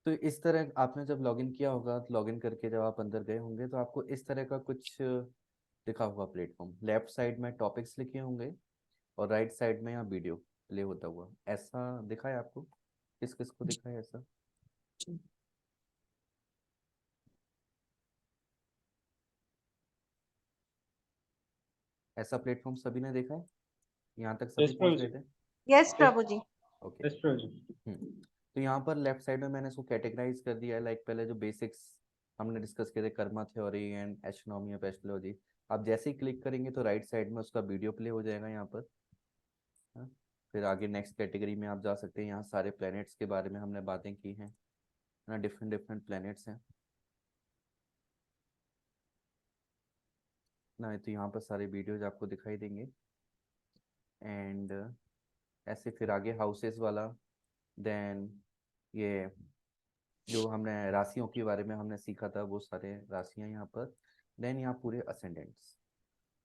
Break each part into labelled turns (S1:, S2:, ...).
S1: तो इस तरह आपने जब लॉगिन किया होगा, तो लॉगिन करके जब आप अंदर गए होंगे तो आपको इस तरह का कुछ दिखा होगा प्लेटफॉर्म। लेफ्ट साइड में टॉपिक्स लिखे होंगे और राइट साइड में यहाँ वीडियो प्ले होता हुआ ऐसा दिखा है आपको? किस किस को दिखा है ऐसा? ऐसा प्लेटफॉर्म सभी ने देखा है? यहाँ तक सभी
S2: यस प्रभु
S1: पहुँच गए
S2: जी।
S1: थे?
S3: Yes
S2: yes.
S3: Prabhu ji.
S1: Okay.
S2: Yes Prabhu ji.
S1: तो यहाँ पर लेफ्ट साइड में मैंने इसको कैटेगराइज कर दिया है। लाइक पहले जो बेसिक्स हमने डिस्कस किए थे, Karma theory and astronomy of astrology, आप जैसे ही क्लिक करेंगे तो राइट साइड में उसका वीडियो प्ले हो जाएगा यहाँ पर। हाँ? फिर आगे नेक्स्ट कैटेगरी में आप जा सकते हैं। यहाँ सारे प्लैनेट्स के बारे में हमने बातें की हैं ना, डिफरेंट डिफरेंट प्लैनेट्स हैं ना। तो यहाँ पर सारे वीडियोज आपको दिखाई देंगे। एंड ऐसे फिर आगे हाउसेस वाला, देन ये जो हमने राशियों के बारे में हमने सीखा था वो सारे राशियां यहाँ पर। देन यहाँ पूरे असेंडेंट्स,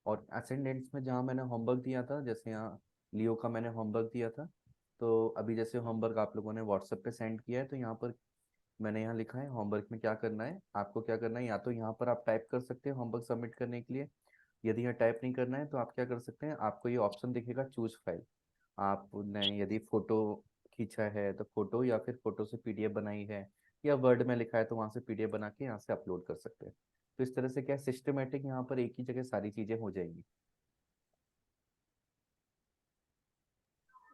S1: और असेंडेंट्स में जहाँ मैंने होमवर्क दिया था, जैसे यहाँ लियो का मैंने होमवर्क दिया था, तो अभी जैसे होमवर्क आप लोगों ने व्हाट्सएप पे सेंड किया है, तो यहाँ पर मैंने यहाँ लिखा है होमवर्क में क्या करना है। आपको क्या करना है, या तो यहाँ पर आप टाइप कर सकते हैं होमवर्क सबमिट करने के लिए। यदि यहाँ टाइप नहीं करना है तो आप क्या कर सकते हैं, आपको ये ऑप्शन दिखेगा चूज फाइल। आपने यदि फोटो खींचा है तो फोटो, या फिर फोटो से पीडीएफ बनाई है, या वर्ड में लिखा है तो वहाँ से पीडीएफ बना के यहाँ से अपलोड कर सकते हैं। तो इस तरह से क्या सिस्टमेटिक यहाँ पर एक ही जगह सारी चीज़ें हो जाएंगी।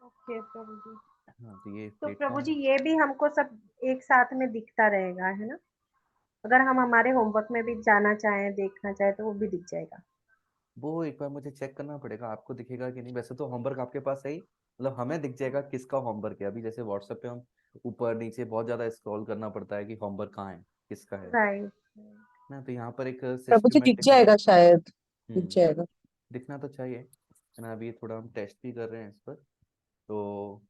S3: ओके प्रभु जी।
S1: हाँ, तो ये
S3: तो प्रभु
S1: प्लेटफॉर्म।
S3: जी ये भी हमको सब एक साथ में दिखता रहेगा है ना? अगर हम हमारे होमवर्क में भी जाना चाहें देखना चाहें तो वो भी दिख जाएगा।
S1: वो एक बार मुझे चेक करना पड़ेगा आपको दिखेगा कि नहीं। वैसे तो होमवर्क आपके पास है ही, मतलब हमें दिख जाएगा किसका होमवर्क है। अभी जैसे व्हाट्सएप पे हम ऊपर नीचे बहुत ज़्यादा स्क्रॉल करना पड़ता है कि होमवर्क कहाँ है, किसका है
S3: राइट।
S1: ना। तो यहाँ पर एक
S4: प्रभु जी दिख
S1: सिस्टमेटिक होगा।
S4: जाएगा शायद। दिख
S1: हम्म
S4: जाएगा।
S1: दिखना तो चाहिए है ना। अभी थोड़ा हम टेस्ट भी कर रहे हैं इस पर। तो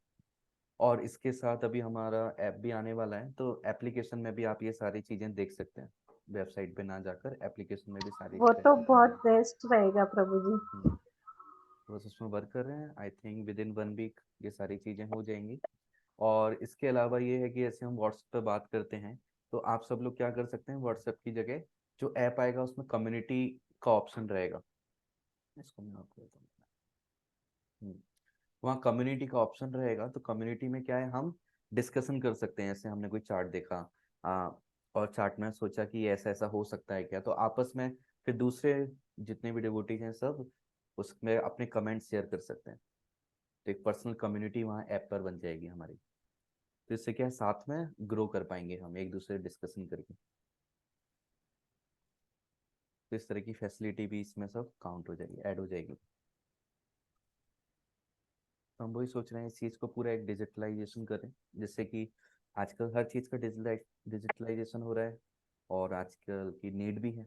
S1: और इसके साथ अभी हमारा ऐप भी आने वाला है, तो एप्लीकेशन में भी आप ये सारी चीज़ें देख सकते हैं। वेबसाइट पे ना जाकर एप्लीकेशन में भी सारी
S3: वो तो
S1: फैसिलिटी
S3: बहुत
S1: मिलेगी।
S3: बेस्ट रहेगा प्रभु जी।
S1: हम्म, बस उसमें वर्क कर रहे हैं। I think within 1 week ये सारी चीज़ें हो जाएंगी। और इसके अलावा ये है कि जैसे हम व्हाट्सएप पे बात करते हैं, तो आप सब लोग क्या कर सकते हैं, व्हाट्सएप की जगह जो ऐप आएगा उसमें कम्युनिटी का ऑप्शन रहेगा। इसको मैं आपको बताऊँ। वहाँ कम्युनिटी का ऑप्शन रहेगा, तो कम्युनिटी में क्या है, हम डिस्कशन कर सकते हैं। जैसे हमने कोई चार्ट देखा, आ, और चार्ट में सोचा कि ऐसा ऐसा हो सकता है क्या, तो आपस में फिर दूसरे जितने भी डिवोटीज हैं सब उसमें अपने कमेंट शेयर कर सकते हैं। तो एक पर्सनल कम्युनिटी वहाँ ऐप पर बन जाएगी हमारी। तो इससे क्या है, साथ में ग्रो कर पाएंगे हम एक दूसरे डिस्कशन करके। तो इस तरह की फैसिलिटी भी इसमें सब काउंट हो जाएगी, ऐड हो जाएगी। तो हम वही सोच रहे हैं इस चीज़ को पूरा एक डिजिटलाइजेशन करें, जिससे कि आजकल हर चीज़ का डिजिटलाइजेशन हो रहा है, और आजकल की नीड भी है।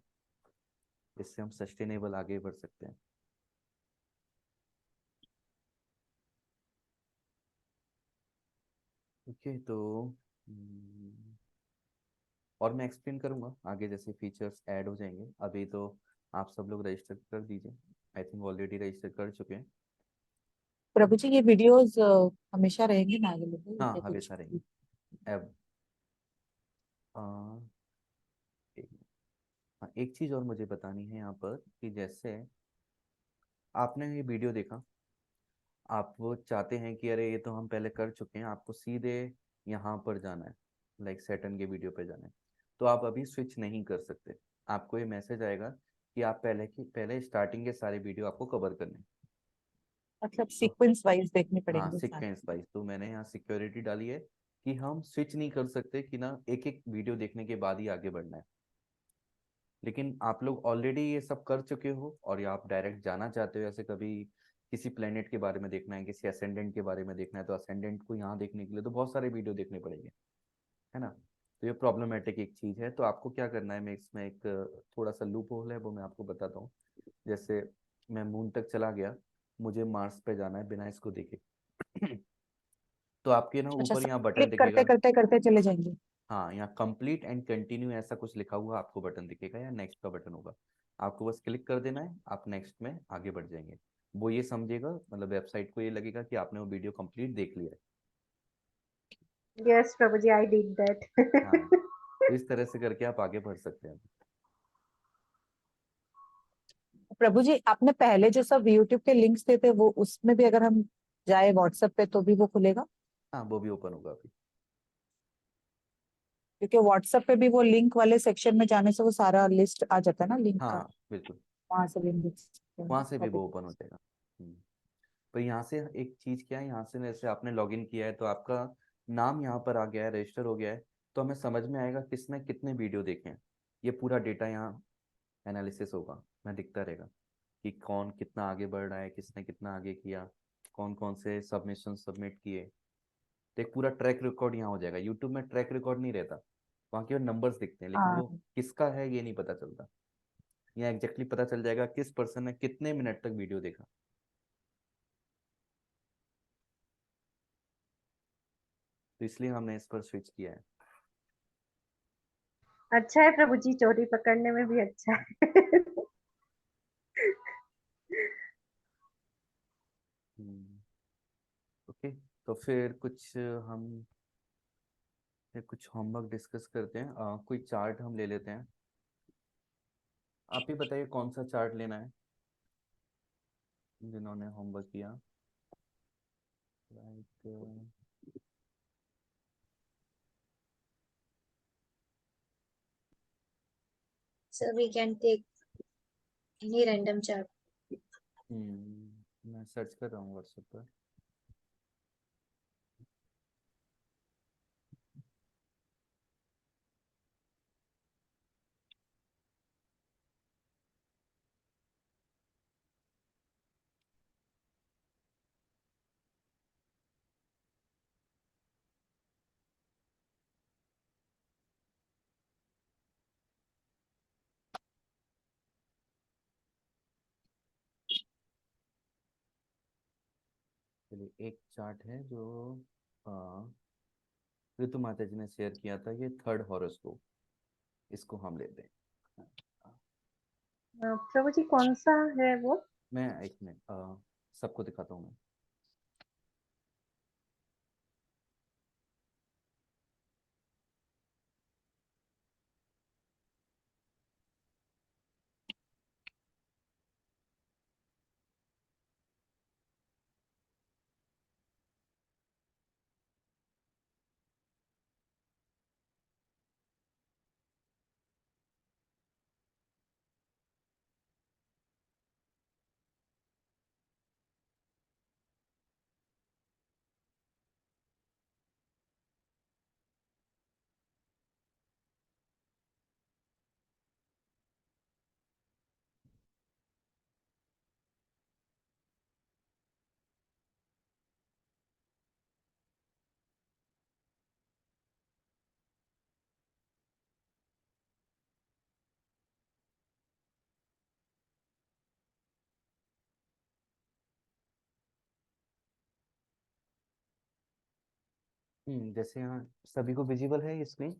S1: इससे हम सस्टेनेबल आगे बढ़ सकते हैं। ओके, तो हम्म, और मैं एक्सप्लेन करूँगा आगे जैसे फीचर्स ऐड हो जाएंगे। अभी तो आप सब लोग रजिस्टर कर दीजिए। आई थिंक ऑलरेडी रजिस्टर कर चुके हैं।
S4: प्रभु जी ये वीडियोस हमेशा रहेंगे ना अवेलेबल
S1: हाँ,
S4: या कुछ?
S1: हमेशा रहेंगे। अब आ, एक, हाँ, एक चीज़ और मुझे बतानी है यहाँ पर कि जैसे आपने ये वीडियो देखा, आप वो चाहते हैं कि अरे ये तो हम पहले कर चुके हैं, आपको सीधे यहाँ पर जाना है, लाइक सेटन के वीडियो पे जाना है, तो आप अभी स्विच नहीं कर सकते। आपको ये मैसेज आएगा कि आप पहले स्टार्टिंग के सारे वीडियो आपको कवर करने हैं।
S4: मतलब
S1: तो
S4: सीक्वेंस वाइज देखने
S1: हाँ,
S4: पड़ेंगे साथ।
S1: Sequence wise. तो मैंने यहाँ सिक्योरिटी डाली है कि हम स्विच नहीं कर सकते कि ना एक एक वीडियो देखने के बाद ही आगे बढ़ना है। लेकिन आप लोग ऑलरेडी ये सब कर चुके हो, और या आप डायरेक्ट जाना चाहते हो, जैसे कभी किसी प्लेनेट के बारे में देखना है, किसी असेंडेंट के बारे में देखना है, तो असेंडेंट को यहाँ देखने के लिए तो बहुत सारे वीडियो देखने पड़ेंगे, है ना। तो ये प्रॉब्लमेटिक एक चीज़ है। तो आपको क्या करना है, मैं इसमें एक थोड़ा सा लूप होल है वो मैं आपको बताता हूँ। जैसे मैं मून तक चला गया, मुझे मार्स पे जाना है बिना इसको देखे। तो आपके ना
S4: अच्छा
S1: ऊपर
S4: सब
S1: यहाँ बटन
S4: क्लिक करते
S1: दिखेगा।
S4: करते करते चले जाएंगे।
S1: हाँ, यहाँ कंप्लीट एंड कंटिन्यू ऐसा कुछ लिखा हुआ आपको बटन दिखेगा, या नेक्स्ट का बटन होगा। आपको बस क्लिक कर देना है, आप नेक्स्ट में आगे बढ़ जाएंगे। वो ये समझेगा, मतलब वेबसाइट को ये लगेगा कि आपने वो वीडियो कंप्लीट देख लिया है।
S3: Yes, Prabhuji, I did that.
S1: हाँ, तो इस तरह से करके आप आगे बढ़ सकते हैं।
S4: प्रभु जी, आपने पहले जो सब यूट्यूब के लिंक्स देते थे, वो उसमें भी अगर हम जाए व्हाट्सएप पे तो भी वो खुलेगा?
S1: हाँ, वो भी ओपन होगा अभी।
S4: क्योंकि व्हाट्सएप पे भी वो लिंक वाले सेक्शन में जाने से वो सारा लिस्ट आ जाता है ना लिंक का,
S1: हाँ बिल्कुल,
S4: वहां से लिंक देख सकते हैं
S1: वहां से भी वो
S4: topic।
S1: ओपन हो जाएगा। पर यहाँ से एक चीज क्या है, यहाँ से जैसे आपने लॉगिन किया है तो आपका नाम यहाँ पर आ गया है, रजिस्टर हो गया है, तो हमें समझ में आएगा किसने कितने वीडियो देखे हैं। ये पूरा डेटा यहाँ एनालिसिस होगा, मैं दिखता रहेगा कि कौन कितना आगे बढ़ रहा है, किसने कितना आगे किया, कौन कौन से सबमिशन सबमिट किए। तो एक पूरा ट्रैक रिकॉर्ड यहाँ हो जाएगा। यूट्यूब में ट्रैक रिकॉर्ड नहीं रहता, वहाँ केवल नंबर्स दिखते हैं, लेकिन वो
S4: हाँ।
S1: किसका है ये नहीं पता चलता। यहाँ एग्जैक्टली पता चल जाएगा किस पर्सन ने कितने मिनट तक वीडियो देखा। तो इसलिए हमने इस पर स्विच किया है।
S3: अच्छा है प्रभु जी, चोरी पकड़ने में भी अच्छा है।
S1: ओके, तो फिर कुछ हम फिर कुछ होमवर्क डिस्कस करते हैं। कोई चार्ट हम ले लेते हैं। आप ही बताइए कौन सा चार्ट लेना है जिन्होंने होमवर्क किया। Like
S2: So we can take any random chart.
S1: मैं सर्च कर रहा हूँ व्हाट्सएप पर। चलिए, एक चार्ट है जो अ, ऋतु माता जी ने शेयर किया था, ये थर्ड हॉरोस्कोप, इसको हम लेते हैं।
S3: प्रभु जी कौन सा है वो?
S1: मैं एक मिनट सबको दिखाता हूँ मैं। जैसे यहाँ सभी को विजिबल है ये स्क्रीन?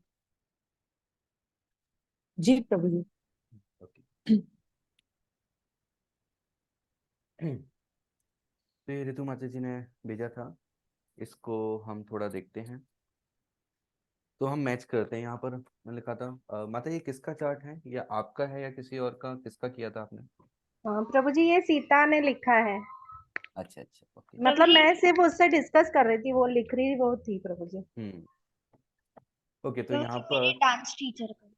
S4: जी प्रभु जी।
S1: ओके। तो ये ऋतु माता जी ने भेजा था, इसको हम थोड़ा देखते हैं। तो हम मैच करते हैं। यहाँ पर मैं लिखा था माता ये किसका चार्ट है, या आपका है या किसी और का, किसका किया था आपने?
S3: हाँ प्रभु जी, ये सीता ने लिखा है।
S1: अच्छा अच्छा, ओके।
S3: मतलब मैं सिर्फ उससे डिस्कस कर रही थी, वो लिख रही वो थी प्रभु जी।
S1: हम्म ओके, तो
S2: तो
S1: यहाँ
S2: मेरे
S1: पर
S2: डांस टीचर का।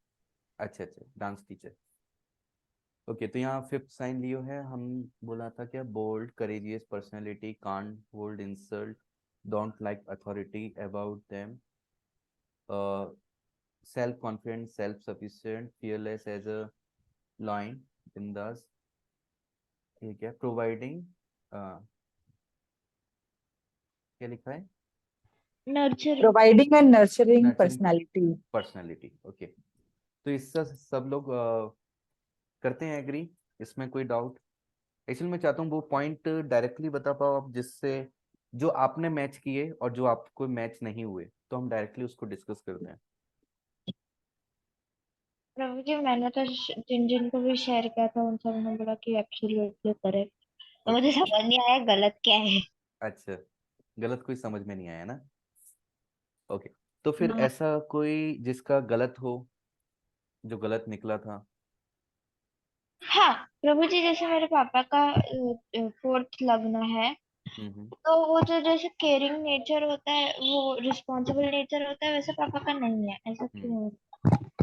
S1: अच्छा अच्छा, डांस टीचर। ओके, तो यहाँ फिफ्थ साइन लियो है। हम बोला था क्या, bold, courageous personality, can't hold insult, don't like authority about them, self confident, self sufficient, fearless as a line, बिंदास। ठीक है, प्रोवाइडिंग क्या लिखा है,
S2: nurture.
S4: Providing and nurturing
S1: nurturing
S4: personality.
S1: Personality. Okay, तो इससे सब लोग करते हैं एग्री, इसमें कोई डाउट? एक्चुअली मैं चाहता हूँ वो पॉइंट डायरेक्टली बता पाओ आप, जिससे जो आपने मैच किए और जो आपको मैच नहीं हुए, तो हम डायरेक्टली उसको डिस्कस करते हैं।
S2: प्रभु जी मैंने तो जिन जिन को भी शेयर किया था उन सब ने बोला कि एब्सोल्युटली करेक्ट। तो मुझे
S1: ओके,
S2: समझ नहीं आया गलत क्या है।
S1: अच्छा, गलत कोई समझ में नहीं आया ना? ओके, तो फिर
S2: हाँ
S1: ऐसा कोई जिसका गलत हो, जो गलत निकला था?
S2: हाँ, प्रभु जी जैसे मेरे पापा का 4th लग्न है।
S1: हम्म।
S2: तो वो जो जैसे केयरिंग नेचर होता है, वो रिस्पॉन्सिबल नेचर होता है, वैसे पापा का नहीं है। ऐसा
S1: हम्म।
S2: क्यों है?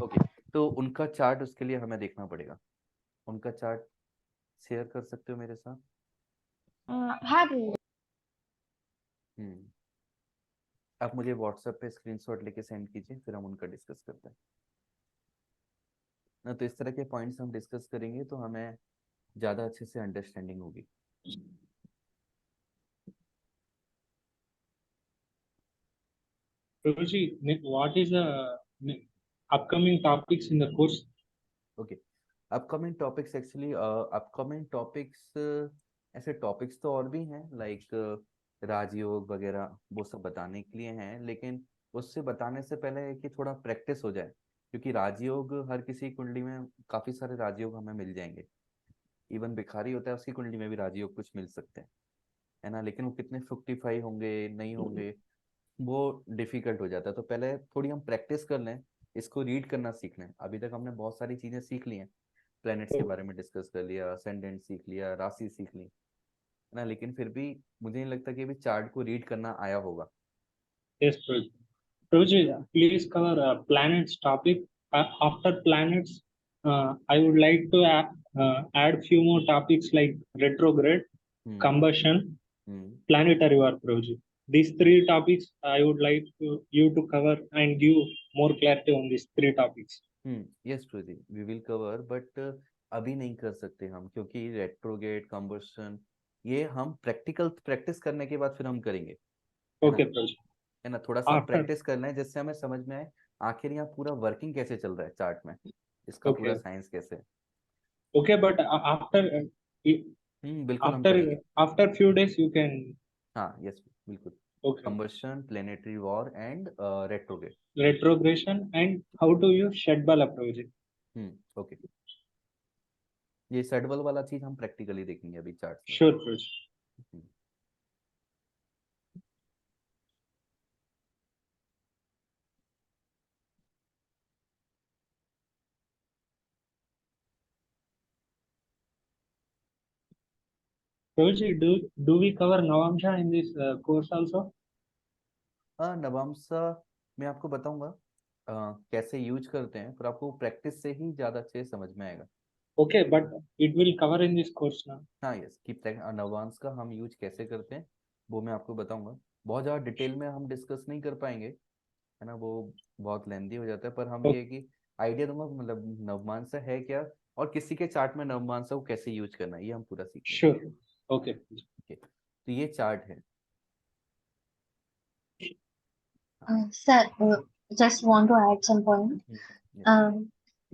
S1: ओके, तो उनका चार्ट उसके लिए हमें देखना पड़ेगा। उनका चार्ट शेयर कर सकते हो मेरे साथ?
S2: हाँ प्रभु।
S1: हम्म। आप मुझे व्हाट्सएप पे स्क्रीनशॉट लेके सेंड कीजिए, फिर हम उनका डिस्कस करते हैं ना। तो इस तरह के पॉइंट्स हम डिस्कस करेंगे तो हमें ज़्यादा अच्छे से अंडरस्टैंडिंग होगी।
S5: Prabhuji, what is the upcoming topics in the course?
S1: Okay, upcoming topics actually upcoming topics, ऐसे टॉपिक्स तो और भी हैं लाइक राजयोग वगैरह, वो सब बताने के लिए हैं, लेकिन उससे बताने से पहले है कि थोड़ा प्रैक्टिस हो जाए, क्योंकि राजयोग हर किसी कुंडली में काफ़ी सारे राजयोग हमें मिल जाएंगे। इवन भिखारी होता है उसकी कुंडली में भी राजयोग कुछ मिल सकते हैं, है ना, लेकिन वो कितने फ्रुक्टिफाई होंगे नहीं होंगे वो डिफिकल्ट हो जाता है। तो पहले थोड़ी हम प्रैक्टिस कर लें, इसको रीड करना सीख लें। अभी तक हमने बहुत सारी चीज़ें सीख ली हैं, प्लैनेट्स के बारे में डिस्कस कर लिया, असेंडेंट सीख लिया, राशि सीख ली, है ना, लेकिन फिर भी मुझे नहीं लगता कि अभी चार्ट को रीड करना आया होगा।
S5: Yes, Prabhuji. Prabhuji, please cover planets topic. After planets, I would like to add few more topics like retrograde,
S1: hmm.
S5: combustion,
S1: hmm.
S5: planetary war, Prabhuji. These three topics I would like you to cover and give more clarity on these three topics.
S1: Yes Pradeep, we will cover, but अभी नहीं कर सकते हम, क्योंकि retrograde combustion ये हम practical practice करने के बाद फिर हम करेंगे, है ना।
S5: Okay, Prabhuji.
S1: है ना, थोड़ा सा
S5: After,
S1: प्रैक्टिस करना है जिससे हमें समझ में आए आखिर यहाँ पूरा वर्किंग कैसे चल रहा है चार्ट में, इसका पूरा
S5: okay,
S1: साइंस कैसे है।
S5: okay, but after
S1: बिल्कुल हम
S5: after
S1: करेंगे।
S5: after few days you can.
S1: हाँ यस बिल्कुल।
S5: Okay.
S1: Combustion, planetary war and retrograde.
S5: Retrogression and how to use Shadbala, Prabhuji.
S1: Okay, ये सेडबल वाला चीज हम प्रैक्टिकली देखेंगे अभी चार्ट में।
S5: Sure, Prabhuji.
S1: Hmm.
S5: Prabhuji, do we cover Navamsha in this course also?
S1: हाँ, नवांशा मैं आपको बताऊंगा कैसे यूज करते हैं, पर आपको प्रैक्टिस से ही ज्यादा अच्छे से समझ में आएगा।
S5: Okay, but it will cover in this course now.
S1: हाँ यस, कि नवांश का हम यूज कैसे करते हैं वो मैं आपको बताऊंगा। बहुत ज़्यादा डिटेल में हम डिस्कस नहीं कर पाएंगे, है ना, वो बहुत लेंदी हो जाता है, पर हम ये
S5: Okay,
S1: है कि आइडिया दूंगा, मतलब नवमांसा है क्या और किसी के चार्ट में नवमांसा को कैसे यूज करना है, ये हम पूरा सीख लेंगे।
S5: sure. Okay.
S1: ओके, तो ये चार्ट है।
S2: Sir, just want to add some point.
S1: yes।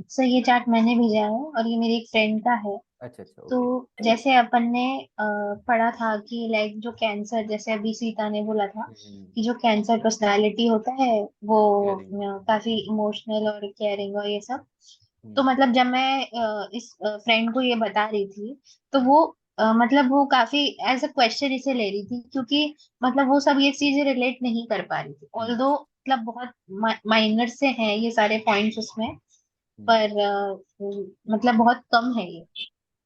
S2: Sir, ये चार्ट मैंने भेजा है और ये मेरी एक फ्रेंड का है।
S1: अच्छा अच्छा,
S2: तो
S1: ओके।
S2: जैसे अपन ने पढ़ा था कि लाइक जो कैंसर, जैसे अभी सीता ने बोला था कि जो कैंसर पर्सनालिटी होता है वो
S1: केयरिंग।
S2: काफी इमोशनल और केयरिंग और ये सब। तो मतलब जब मैं इस फ्रेंड को ये बता रही थी, तो वो मतलब वो काफी एज अ क्वेश्चन इसे ले रही थी, क्योंकि मतलब वो सब ये चीजें रिलेट नहीं कर पा रही थी। ऑल्दो मतलब बहुत माइनर से हैं ये सारे पॉइंट्स उसमें, पर मतलब बहुत कम है ये,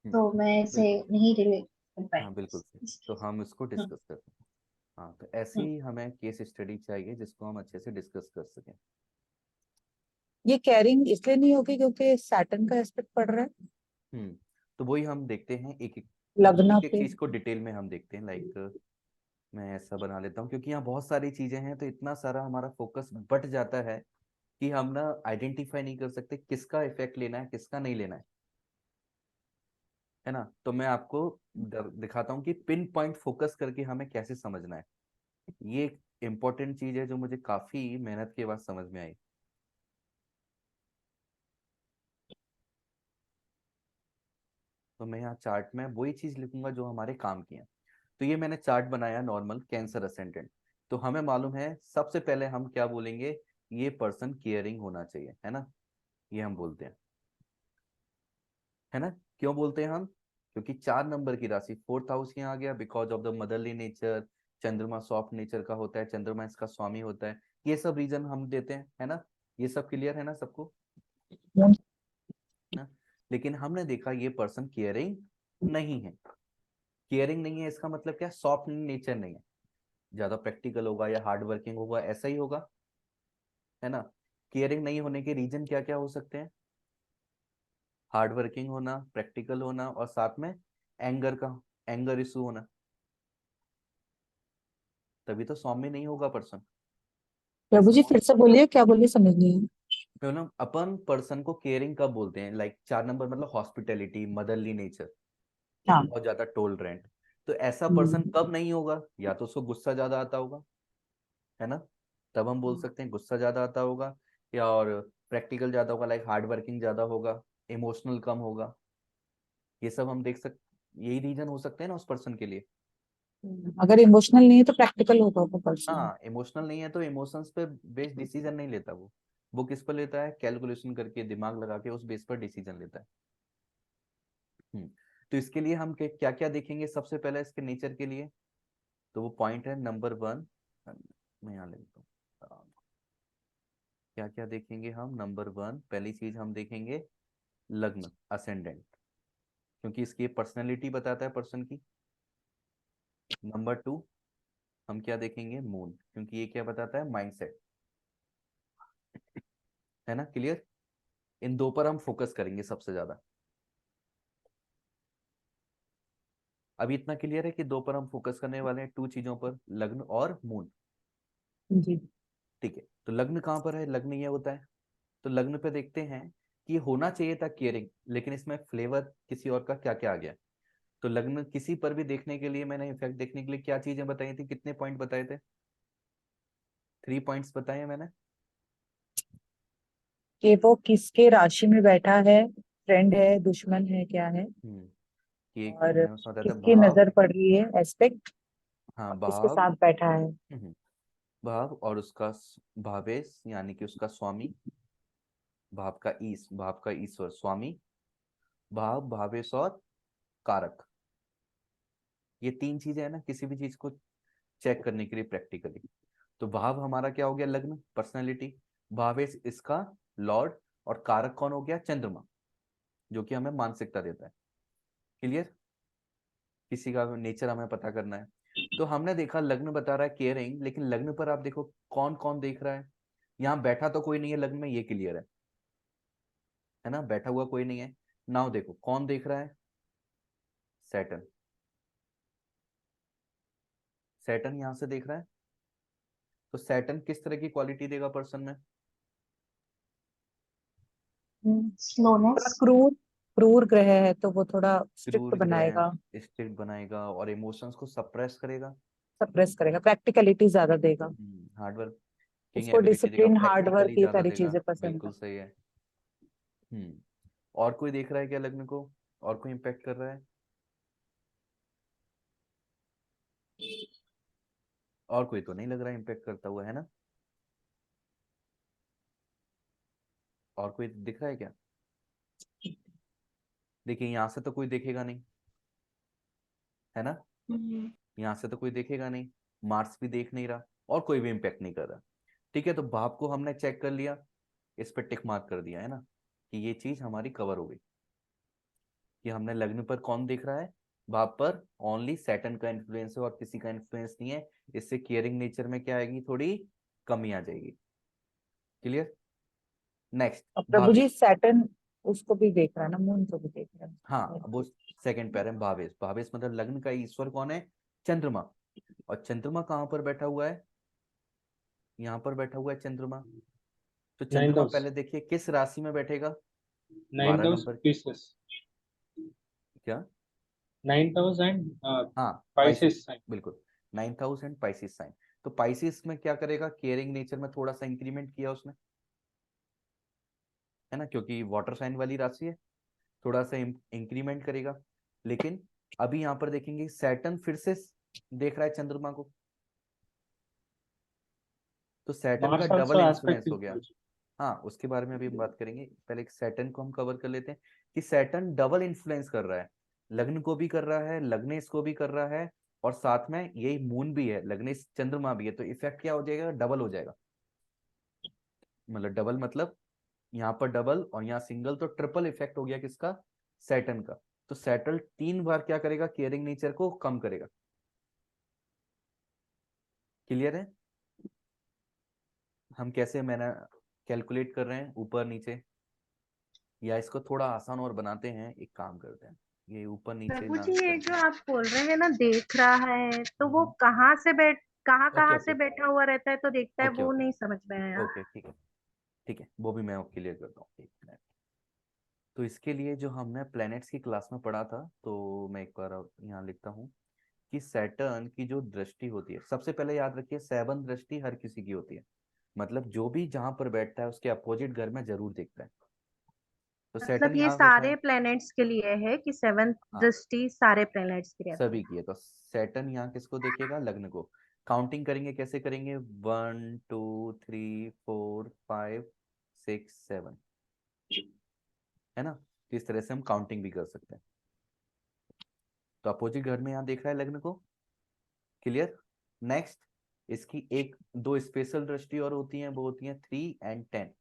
S2: तो मैं इसे
S1: बिल्कुल।
S2: नहीं रिलेट कर
S1: हाँ बिल्कुल सही, तो
S2: पाई।
S1: हम इसको
S2: हम्म,
S1: डिस्कस करते हैं। हाँ, तो ऐसे
S2: हम्म।
S1: ही हमें केस स्टडी चाहिए जिसको हम अच्छे से डिस्कस कर सकें।
S4: ये कैरिंग इसलिए नहीं होगी क्योंकि सैटर्न का एस्पेक्ट पड़ रहा है
S1: हम्म, तो वही हम देखते हैं, एक एक
S4: लग्न
S1: एक एक
S4: पे।
S1: चीज को डिटेल में हम देखते हैं। लाइक मैं ऐसा बना लेता हूँ, क्योंकि यहाँ बहुत सारी चीजें हैं तो इतना सारा हमारा फोकस बट जाता है कि हम ना आइडेंटिफाई नहीं कर सकते किसका इफेक्ट लेना है किसका नहीं लेना है ना। तो मैं आपको दिखाता हूँ कि पिन पॉइंट फोकस करके हमें कैसे समझना है। ये एक इम्पोर्टेंट चीज है जो मुझे काफी मेहनत के बाद समझ में आई। तो मैं यहाँ चार्ट में वही चीज लिखूंगा जो हमारे काम की है। तो ये मैंने चार्ट बनाया नॉर्मल कैंसर असेंडेंट। तो हमें मालूम है सबसे पहले हम क्या बोलेंगे, ये पर्सन केयरिंग होना चाहिए, है ना, ये हम बोलते हैं, है ना। क्यों बोलते हैं हम, क्योंकि 4 नंबर की राशि 4th हाउस यहाँ आ गया, because of the motherly nature. चंद्रमा सॉफ्ट नेचर का होता है, चंद्रमा इसका स्वामी होता है, ये सब रीजन हम देते हैं, है ना, ये सब क्लियर है ना सबको
S4: मून
S1: ना? लेकिन हमने देखा ये पर्सन केयरिंग नहीं है। केयरिंग नहीं है इसका मतलब क्या, सॉफ्ट नेचर नहीं है, ज्यादा प्रैक्टिकल होगा या हार्ड वर्किंग होगा, ऐसा ही होगा, है ना। केयरिंग नहीं होने के रीजन क्या क्या हो सकते हैं, हार्ड वर्किंग होना, प्रैक्टिकल होना, और साथ में एंगर इशू होना, तभी तो सौम्य नहीं होगा पर्सन।
S4: प्रभु जी
S1: ऐसा
S4: फिर से बोलिए, क्या बोलिए, समझ नहीं आई।
S1: मतलब अपन पर्सन को केयरिंग कब बोलते हैं, लाइक 4 नंबर मतलब हॉस्पिटैलिटी, मदरली नेचर,
S4: हाँ।
S1: बहुत ज्यादा टोलरेंट। तो ऐसा पर्सन
S4: हम्म,
S1: कब नहीं होगा, या तो उसको गुस्सा ज्यादा आता होगा, है ना, तब हम बोल सकते हैं गुस्सा ज्यादा आता होगा, या और प्रैक्टिकल ज्यादा होगा, लाइक हार्ड वर्किंग ज्यादा होगा, इमोशनल कम होगा, ये सब हम देख सकते, यही रीजन हो सकते हैं ना उस पर्सन के लिए।
S4: अगर इमोशनल नहीं है तो प्रैक्टिकल होगा वो पर्सन।
S1: हाँ, इमोशनल नहीं है तो इमोशंस पे बेस्ड डिसीजन नहीं लेता वो किस पर लेता है, कैलकुलेशन करके, दिमाग लगा के उस बेस पर डिसीजन लेता है। तो इसके लिए हम क्या क्या देखेंगे सबसे पहले इसके नेचर के लिए, तो वो पॉइंट है नंबर 1, मैं यहाँ लिखता हूँ। क्या क्या देखेंगे हम, नंबर 1 पहली चीज हम देखेंगे लग्न असेंडेंट, क्योंकि इसकी पर्सनैलिटी बताता है पर्सन की। नंबर 2 हम क्या देखेंगे, मून, क्योंकि ये क्या बताता है, माइंडसेट, है ना, क्लियर। इन दो पर हम फोकस करेंगे सबसे ज्यादा। अभी इतना क्लियर है कि दो पर हम फोकस करने वाले हैं, 2 चीजों पर, लग्न और मून।
S4: जी।
S1: ठीक है, तो लग्न कहाँ पर है, लग्न ये होता है, तो लग्न पे देखते हैं कि होना चाहिए था केयरिंग, लेकिन इसमें फ्लेवर किसी और का क्या क्या आ गया। तो लग्न किसी पर भी देखने के लिए मैंने इफेक्ट देखने के लिए क्या चीजें बताई थी, कितने पॉइंट बताए थे, 3 पॉइंट्स बताए हैं मैंने।
S4: कि वो किसके राशि में बैठा है, फ्रेंड है, दुश्मन है, क्या है,
S1: कि एक
S4: और
S1: मैंने उसमें बताया था
S4: किसकी
S1: भाव,
S4: नजर पड़ रही है, एस्पेक्ट,
S1: हाँ
S4: और किसके
S1: भाव,
S4: साथ बैठा है।
S1: भाव और उसका भावेश यानी कि उसका स्वामी, भाव का ईश्वर स्वामी, भाव भावेश और कारक, ये 3 चीजें है ना किसी भी चीज को चेक करने के लिए प्रैक्टिकली। तो भाव हमारा क्या हो गया, लग्न पर्सनैलिटी, भावेश इसका लॉर्ड, और कारक कौन हो गया, चंद्रमा, जो कि हमें मानसिकता देता है। क्लियर, किसी का नेचर हमें पता करना है। तो हमने देखा लग्न बता रहा है केयरिंग, लेकिन लग्न पर आप देखो कौन कौन देख रहा है, यहाँ बैठा तो कोई नहीं है लग्न में, ये क्लियर है ना, बैठा हुआ कोई नहीं है। नाउ देखो कौन देख रहा है, सैटर्न, सैटर्न यहाँ से देख रहा है। तो सैटर्न किस तरह की क्वालिटी देगा पर्सन में,
S4: थोड़ा
S2: स्लोनेस।
S4: क्रूर, क्रूर ग्रह है तो वो थोड़ा स्ट्रिक्ट
S1: क्रूर
S4: बनाएगा,
S1: ग्रह, स्ट्रिक्ट बनाएगा और इमोशंस को सप्रेस करेगा,
S4: सप्रेस करेगा, प्रैक्टिकलिटी ज्यादा देगा,
S1: हार्ड वर्किंग
S4: उसको
S1: एबिलिटी देगा,
S4: डिसिप्लिन, हार्ड वर्क,
S1: प्रैक्टिकली
S4: ये
S1: ज्यादा
S4: सारी
S1: देगा,
S4: चीजें पसंद
S1: बिल्कुल
S4: है।
S1: सही है। हम्म और कोई देख रहा है क्या लग्न को, और कोई इम्पेक्ट कर रहा है, और कोई तो नहीं लग रहा है इम्पेक्ट करता हुआ, है ना, और कोई दिख रहा है क्या, देखिए यहाँ से तो कोई देखेगा नहीं, है ना, यहाँ से तो कोई देखेगा नहीं, मार्स भी देख नहीं रहा, और कोई भी इम्पेक्ट नहीं कर रहा। ठीक है, तो भाव को हमने चेक कर लिया, इस पर टिक मार्क कर दिया, है ना, कि ये चीज हमारी कवर हो गई, कि हमने लग्न पर कौन देख रहा है, भाव पर ओनली सैटर्न का इन्फ्लुएंस है और किसी का इन्फ्लुएंस नहीं है। इससे केयरिंग नेचर में क्या आएगी, थोड़ी कमी आ जाएगी। क्लियर, नेक्स्ट
S4: और प्रभु जी
S1: भावेश,
S4: सैटर्न उसको भी देख रहा है ना, मून को भी देख रहा
S1: हाँ
S4: है।
S1: अब वो सेकंड पैर है भावेश, भावेश मतलब लग्न का ईश्वर कौन है, चंद्रमा, और चंद्रमा कहाँ पर बैठा हुआ है, यहाँ पर बैठा हुआ है चंद्रमा। तो
S5: नाइन्थ
S1: चंद्रमा
S5: हाउस,
S1: पहले देखिए किस राशि में बैठेगा,
S5: नाइन्थ
S1: 12
S5: हाउस
S1: नंबर,
S5: पीसेस,
S1: क्या,
S5: नाइन्थ हाउस एंड
S1: हाँ पाइसिस,
S5: Pisces sign.
S1: बिल्कुल, 9th house and Pisces sign. तो पाइसिस में क्या करेगा, केयरिंग नेचर में थोड़ा सा इंक्रीमेंट किया उसने, है ना, क्योंकि वाटर साइन वाली राशि है, थोड़ा सा इंक्रीमेंट करेगा। लेकिन अभी यहाँ पर देखेंगे सैटर्न फिर से देख रहा है चंद्रमा को, तो सैटर्न का
S5: Mars
S1: double
S5: also
S1: influence
S5: aspect
S1: हो
S5: is
S1: गया।
S5: good.
S1: हाँ उसके बारे में अभी हम बात करेंगे, पहले सैटर्न को हम कवर कर लेते हैं, कि सैटर्न डबल इन्फ्लुएंस कर रहा है, लग्न को भी कर रहा है, लग्नेश को भी कर रहा है, और साथ में यही मून भी है, लग्नेश चंद्रमा भी है, तो इफेक्ट क्या हो जाएगा, डबल हो जाएगा। मतलब डबल मतलब यहाँ पर डबल और यहाँ सिंगल, तो ट्रिपल इफेक्ट हो गया किसका, सैटर्न का। तो सैटर्न 3 बार क्या करेगा, केयरिंग नेचर को कम करेगा। क्लियर है? हम कैसे मैंने कैलकुलेट कर रहे हैं, ऊपर नीचे, या इसको थोड़ा आसान और बनाते हैं, एक काम करते हैं, ये ऊपर नीचे
S3: प्रभु
S1: ना
S3: जी ये जो
S1: करके।
S3: आप बोल रहे हैं ना देख रहा है, तो वो कहाँ से कहाँ
S1: ओके
S3: कहाँ
S1: ओके
S3: से बैठा हुआ रहता है तो देखता है,
S1: ओके
S3: वो
S1: ओके
S3: नहीं समझ में आया।
S1: ओके, ठीक है ठीक है, वो भी मैं क्लियर करता हूँ, एक मिनट। तो इसके लिए जो हमने प्लैनेट्स की क्लास में पढ़ा था, तो मैं एक बार यहाँ लिखता हूँ कि सैटर्न की जो दृष्टि होती है, सबसे पहले याद रखिए 7 दृष्टि हर किसी की होती है, मतलब जो भी जहां पर बैठता है उसके अपोजिट घर में जरूर देखता है। तो
S3: मतलब
S1: सैटर्न
S3: ये
S1: यहाँ बैठा
S3: सारे
S1: है,
S3: प्लैनेट्स के लिए है कि सेवन
S1: हाँ
S3: दृष्टि सारे प्लैनेट्स की रहती
S1: सभी
S3: है।
S1: की है। तो सैटर्न यहाँ किसको देखेगा, लग्न को। काउंटिंग करेंगे, कैसे करेंगे, 1 2 3 4 5 6 7, है ना। तो इस तरह से हम काउंटिंग भी कर सकते हैं। तो अपोजिट घर में यहाँ देख रहा है लग्न को, क्लियर। नेक्स्ट, इसकी एक दो स्पेशल दृष्टि और होती हैं, वो होती हैं 3 और 10।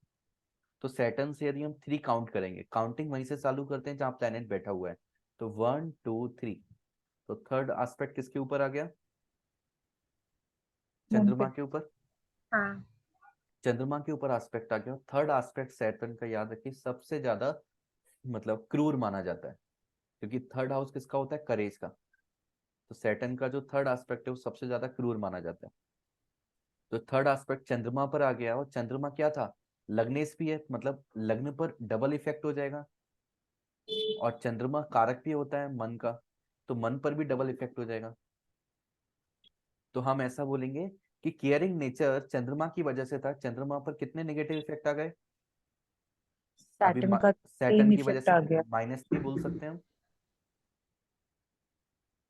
S1: तो सैटर्न से यदि हम 3 काउंट करेंगे, काउंटिंग वहीं से चालू करते हैं जहां प्लेनेट बैठा हुआ है, तो 1 2 3। तो थर्ड एस्पेक्ट किसके ऊपर आ गया,
S4: मून
S1: चंद्रमा
S4: पे।
S1: के ऊपर।
S3: हाँ
S1: चंद्रमा के ऊपर एस्पेक्ट आ गया। थर्ड एस्पेक्ट सैटर्न का याद रखिए सबसे ज्यादा मतलब क्रूर माना जाता है, क्योंकि थर्ड हाउस किसका होता है, करेज का। तो सैटर्न का जो थर्ड एस्पेक्ट है वो सबसे ज्यादा क्रूर माना जाता है। तो थर्ड एस्पेक्ट चंद्रमा पर आ गया, और चंद्रमा क्या था, लग्नेश भी है, मतलब लग्न पर डबल इफेक्ट हो जाएगा। और चंद्रमा कारक भी होता है मन का, तो मन पर भी डबल इफेक्ट हो जाएगा। तो हम ऐसा बोलेंगे कि केयरिंग नेचर चंद्रमा की वजह से था, चंद्रमा पर कितने नेगेटिव इफेक्ट आ गए, अभी
S4: सैटर्न का
S1: सैटर्न
S4: 3
S1: की वजह
S4: इफेक्ट
S1: से
S4: आ गया।
S1: -3 बोल सकते हैं हम,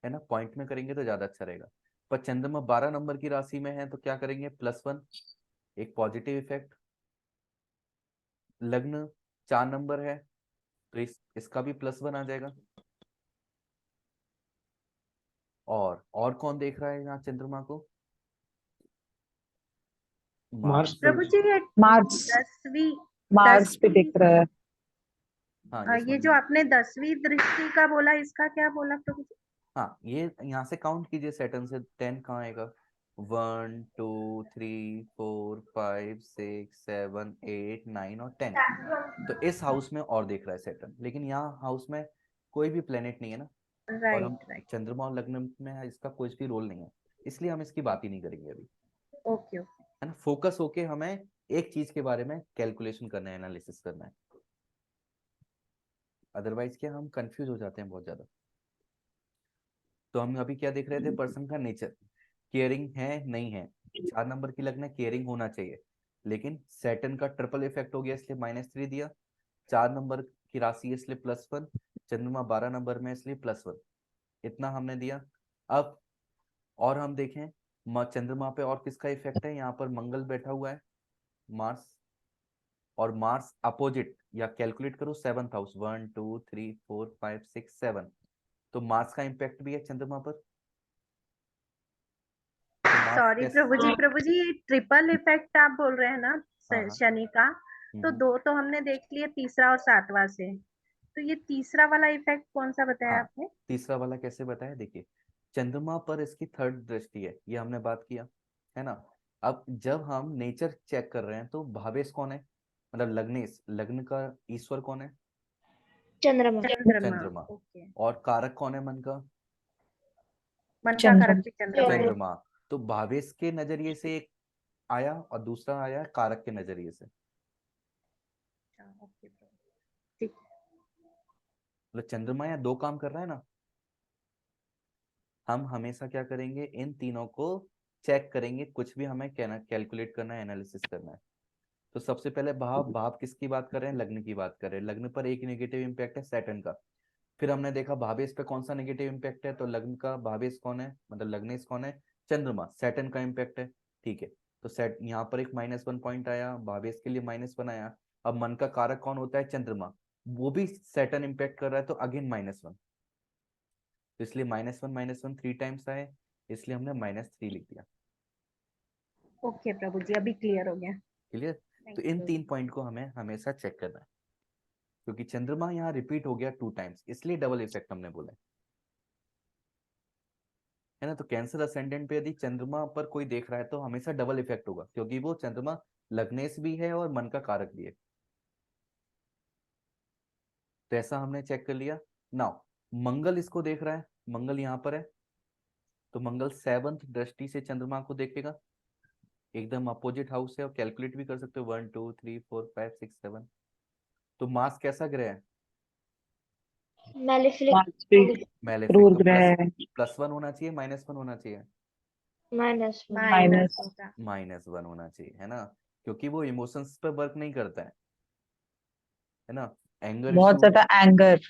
S1: है ना। पॉइंट में करेंगे तो ज्यादा अच्छा रहेगा। पर चंद्रमा 12 नंबर की राशि में है तो क्या करेंगे, +1, एक पॉजिटिव इफेक्ट। लग्न 4 नंबर है, तो इसका भी +1 आ जाएगा। और कौन देख रहा है यहाँ चंद्रमा को,
S5: मार्स
S1: मार्स।
S3: प्रभु
S5: प्रभु जी।
S3: जी ये
S4: मार्स।
S3: 10वीं
S4: मार्स पे
S3: 10वीं
S4: दिख रहा है।
S1: हाँ
S3: ये जो आपने 10वीं दृष्टि का बोला, इसका क्या बोला प्रभु जी?
S1: हाँ, ये यहाँ से काउंट कीजिए, सैटर्न से 10 कहाँ आएगा, 1 2 3 4 5 6 7 8 9 और 10। तो इस हाउस में और देख रहा है सैटर्न, लेकिन यहाँ हाउस में कोई भी प्लेनेट नहीं है ना, और हम
S3: राइट राइट,
S1: चंद्रमा और लग्न में है, इसका कोई भी रोल नहीं है, इसलिए हम इसकी बात ही नहीं करेंगे अभी,
S3: ओके ओके।
S1: है ना। फोकस होके हमें एक चीज के बारे में कैलकुलेशन करना है, एनालिसिस करना है, अदरवाइज क्या हम कंफ्यूज हो जाते हैं बहुत ज्यादा। तो हम अभी क्या देख रहे थे, पर्सन का नेचर, केयरिंग है नहीं है। 4 नंबर की लगना केयरिंग होना चाहिए, लेकिन सैटर्न का ट्रिपल इफेक्ट हो गया इसलिए -3 दिया। 4 नंबर की राशि है इसलिए +1, चंद्रमा 12 नंबर में इसलिए +1, इतना हमने दिया। अब और हम देखें, चंद्रमा पे और किसका इफेक्ट है, यहाँ पर मंगल बैठा हुआ है, मार्स। और मार्स अपोजिट, या कैलकुलेट करो 7th हाउस, 1 2 3 4 5 6 7। तो मार्स का इम्पैक्ट भी है चंद्रमा पर। तो मार्स
S3: सॉरी
S1: कैसे,
S3: प्रभु जी ये ट्रिपल इफेक्ट आप बोल रहे हैं ना
S1: हाँ हाँ,
S3: शनि का, तो
S1: हम्म,
S3: दो तो हमने देख लिया, तीसरा और सातवां से, तो ये तीसरा वाला इफेक्ट कौन सा बताया
S1: हाँ।
S3: आपने?
S1: तीसरा वाला कैसे बताया, देखिए, चंद्रमा पर इसकी थर्ड दृष्टि है, ये हमने बात किया, है ना। अब जब हम नेचर चेक कर रहे हैं तो भावेश कौन है, मतलब लग्नेश, लग्न का ईश्वर कौन है,
S3: चंद्रमा।
S1: चंद्रमा।
S3: ओके,
S1: और कारक कौन है मन का,
S3: मन का कारक
S4: चंद्रमा।
S3: भी चंद्रमा है।
S1: चंद्रमा। तो भावेश के नजरिए से एक आया और दूसरा आया कारक के नजरिए से,
S3: अच्छा, ओके प्रभु, ठीक।
S1: मतलब चंद्रमा यहाँ 2 काम कर रहा है ना। हम हमेशा क्या करेंगे, इन तीनों को चेक करेंगे, कुछ भी हमें कहना, कैलकुलेट करना है, एनालिसिस करना है। तो सबसे पहले भाव, भाव किसकी बात कर रहे हैं, लग्न की बात कर रहे हैं। लग्न पर एक नेगेटिव इंपैक्ट है सैटर्न का। फिर हमने देखा भावेश पे कौन सा नेगेटिव इंपैक्ट है, तो लग्न का भावेश कौन है, मतलब लग्नेश कौन है, चंद्रमा। सैटर्न का इंपैक्ट है, ठीक है। तो सेट यहाँ पर एक -1 पॉइंट आया, भावेश के लिए -1 आया। अब मन का कारक कौन होता है, चंद्रमा, वो भी सैटर्न इंपैक्ट कर रहा है, तो अगेन -1। तो इसलिए -1 3 टाइम्स आए, इसलिए हमने -3 लिख दिया।
S3: ओके प्रभु जी, अभी क्लियर हो गया।
S1: क्लियर। तो इन 3 पॉइंट को हमें हमेशा चेक करना है, क्योंकि चंद्रमा यहाँ रिपीट हो गया 2 टाइम्स, इसलिए डबल इफेक्ट हमने बोला है ना। तो कैंसर असेंडेंट पे यदि चंद्रमा पर कोई देख रहा है तो हमेशा डबल इफेक्ट होगा, क्योंकि वो चंद्रमा लग्नेश भी है और मन का कारक भी है। तो ऐसा हमने चेक कर लिया। नाउ मंगल इसको देख रहा है, मंगल यहाँ पर है, तो मंगल 7th दृष्टि से चंद्रमा को देखेगा, एकदम अपोजिट हाउस है, और कैलकुलेट भी कर सकते हो 1 2 3 4 5 6 7। तो मार्स कैसा ग्रह है?
S6: मैलेफिक
S4: मार्स भी
S1: मैलेफिक।
S4: क्रूर
S1: तो
S4: ग्रह है,
S1: +1 होना चाहिए, -1 होना चाहिए?
S6: -1
S4: माइनस।
S1: -1 होना चाहिए, है ना, क्योंकि वो इमोशंस पे वर्क नहीं करता है ना, एंगर
S4: बहुत
S1: इशू।
S4: ज्यादा एंगर।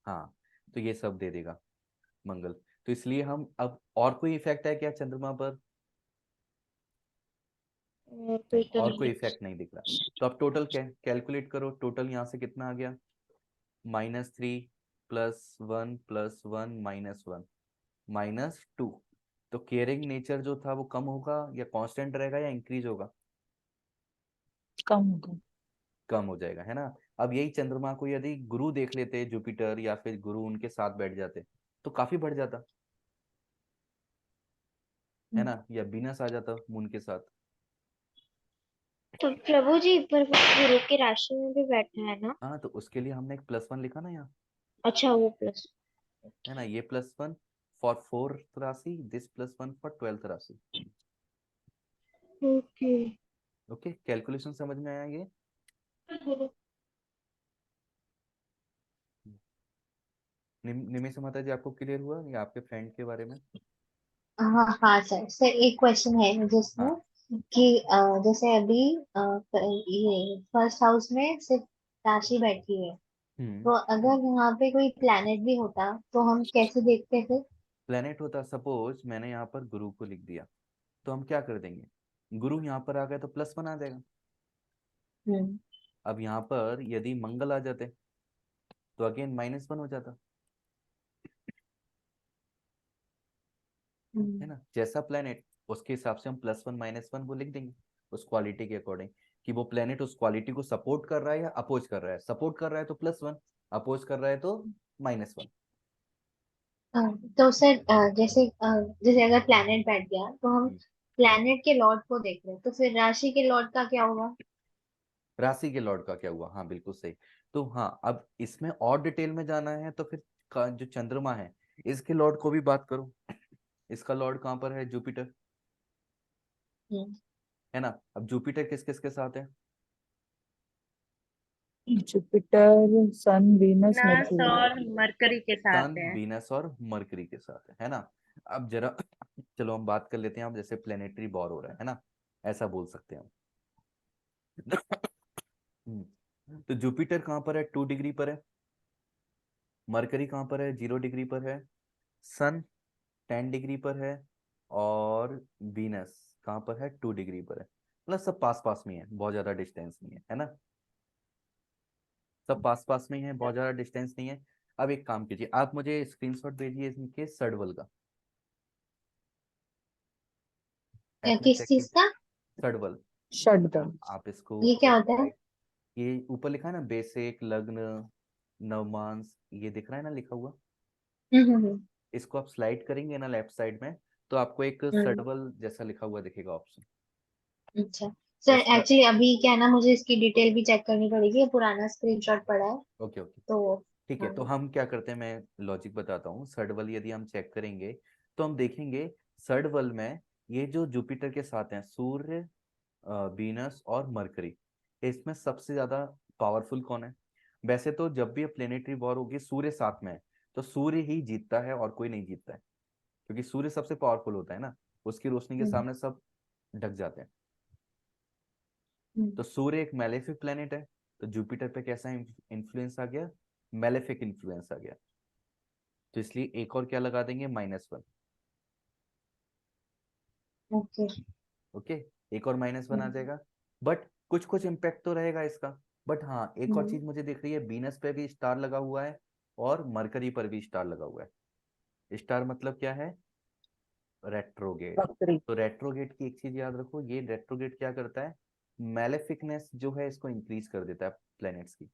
S1: हाँ, तो ये सब दे देगा मंगल। तो इसलिए हम अब, और कोई इफेक्ट है क्या चंद्रमा पर?
S6: कोई
S1: नहीं,
S6: तो
S1: और
S6: नहीं
S1: कोई
S6: दिख
S1: इफेक्ट नहीं दिख रहा। तो अब टोटल कैलकुलेट करो, टोटल यहाँ से कितना आ गया? -3 +1 +1 -1 -2। तो केयरिंग नेचर जो था वो कम होगा या कांस्टेंट रहेगा या इंक्रीज होगा?
S4: कम होगा।
S1: कम हो जाएगा, है ना। अब यही चंद्रमा को यदि गुरु देख लेते, जुपिटर या फिर गुरु उनके साथ बैठ जाते, तो काफी बढ़ जाता, है ना, या बीनस आ जाता मून के साथ।
S6: तो प्रभु जी पर वो गुरु की राशि में भी बैठा है ना।
S1: हाँ, तो उसके लिए हमने एक +1 लिखा ना यहाँ,
S6: अच्छा वो प्लस।
S1: है ना, ये +1 फॉर 4th राशि, दिस +1 फॉर 12th राशि।
S6: ओके।
S1: ओके, कैलकुलेशन समझ में आया ये? निमिषा माता जी, आपको क्लियर हुआ या आपके फ्रेंड के बारे में?
S2: हाँ हाँ सर। सर एक क्वेश्चन है मुझे इसमें
S1: हाँ।
S2: कि जैसे अभी ये फर्स्ट हाउस में सिर्फ राशि बैठी है,
S1: हम्म।
S2: तो अगर यहाँ पे कोई प्लैनेट भी होता तो हम कैसे देखते थे?
S1: प्लेनेट होता, सपोज मैंने यहाँ पर गुरु को लिख दिया, तो हम क्या कर देंगे, गुरु यहाँ पर आ गया तो +1 आ जाएगा।
S2: हम्म
S1: अब यहाँ पर यदि मंगल आ जाते तो अगेन -1 हो जाता, है
S2: हम्म
S1: ना। जैसा प्लेनेट उसके हिसाब से हम +1 -1 वो लिख देंगे उस क्वालिटी के अकॉर्डिंग, कि वो प्लेनेट उस क्वालिटी को सपोर्ट कर रहा है या अपोज कर रहा है। सपोर्ट कर रहा है तो +1, अपोज कर रहा है तो -1।
S2: तो सर जैसे अगर प्लैनेट बैठ गया तो हम प्लैनेट के लॉर्ड को देख रहे हैं, तो फिर राशि के लॉर्ड का क्या होगा?
S1: राशि के लॉर्ड का क्या हुआ? हाँ बिल्कुल सही। तो हाँ, अब इसमें और डिटेल में जाना है तो फिर जो चंद्रमा है इसके लॉर्ड को भी बात करो। इसका लॉर्ड कहाँ पर है? जुपिटर,
S2: हम्म
S1: है ना। अब जुपिटर किस किस के साथ है?
S4: जुपिटर, सन, वीनस,
S3: नर्स
S4: मर्क्यूरी।
S3: और मरकरी के साथ
S1: सन,
S3: है।
S1: वीनस और मरकरी के साथ है ना। अब जरा चलो हम बात कर लेते हैं, अब जैसे प्लेनेटरी वॉर हो रहा है ना, ऐसा बोल सकते हैं हम। तो जुपिटर कहाँ पर है? 2 डिग्री पर है। मरकरी कहाँ पर है? 0 डिग्री पर है। सन 10 डिग्री पर है। और वीनस कहाँ पर है? 2 डिग्री पर है। मतलब सब पास पास में है, बहुत ज्यादा डिस्टेंस नहीं है ना। सब पास पास में ही है, बहुत ज्यादा डिस्टेंस नहीं है। अब एक काम कीजिए, आप मुझे स्क्रीनशॉट भेजिए इनके सडवल का, ऐप में
S2: किस
S1: चेक
S2: चीज
S1: कीजिए।
S2: का?
S1: सडवल,
S4: षड्दल।
S1: आप इसको
S2: ये क्या होता है?
S1: ये ऊपर लिखा है ना, बेसिक, लग्न, नवमांस, ये दिख रहा है ना लिखा हुआ।
S2: हम्म।
S1: इसको आप स्लाइड करेंगे ना लेफ्ट साइड में, तो आपको एक
S2: हम्म,
S1: सडवल जैसा लिखा हुआ दिखेगा ऑप्शन।
S2: अच्छा। सर
S1: इसका
S2: एक्चुअली अभी क्या है ना, मुझे इसकी डिटेल भी चेक करनी पड़ेगी, ये पुराना स्क्रीनशॉट पड़ा है
S1: ओके ओके,
S2: तो।
S1: ठीक है।
S2: हाँ।
S1: तो हम क्या करते हैं, मैं लॉजिक बताता हूँ। सडवल यदि हम चेक करेंगे तो हम देखेंगे सडवल में ये जो जुपिटर के साथ हैं, सूर्य, वीनस और मरकरी, इसमें सबसे ज्यादा पावरफुल कौन है? वैसे तो जब भी प्लेनेटरी वॉर होगी सूर्य साथ में है, तो सूर्य ही जीतता है और कोई नहीं जीतता है, क्योंकि सूर्य सबसे पावरफुल होता है ना, उसकी रोशनी के
S2: हम्म
S1: सामने सब ढक जाते हैं।
S2: हम्म
S1: तो सूर्य एक मैलेफिक प्लेनेट है, तो जुपिटर पे कैसा इन्फ्लुएंस आ गया? मैलेफिक इन्फ्लुएंस आ गया। तो इसलिए एक और क्या लगा देंगे? -1।
S2: ओके।
S1: ओके, एक और -1 आ
S2: हम्म
S1: जाएगा। बट कुछ कुछ इम्पैक्ट तो रहेगा इसका। बट हाँ, एक और
S2: हम्म
S1: चीज मुझे दिख रही है, वीनस पे भी स्टार लगा हुआ है और मरकरी पर भी स्टार लगा हुआ है। स्टार मतलब क्या है? रेट्रोगेट।
S4: बकरी।
S1: तो रेट्रोगेट की एक चीज याद रखो, ये रेट्रोगेट क्या करता है? मैलेफिकनेस जो है इसको इंक्रीज कर देता है प्लैनेट्स की।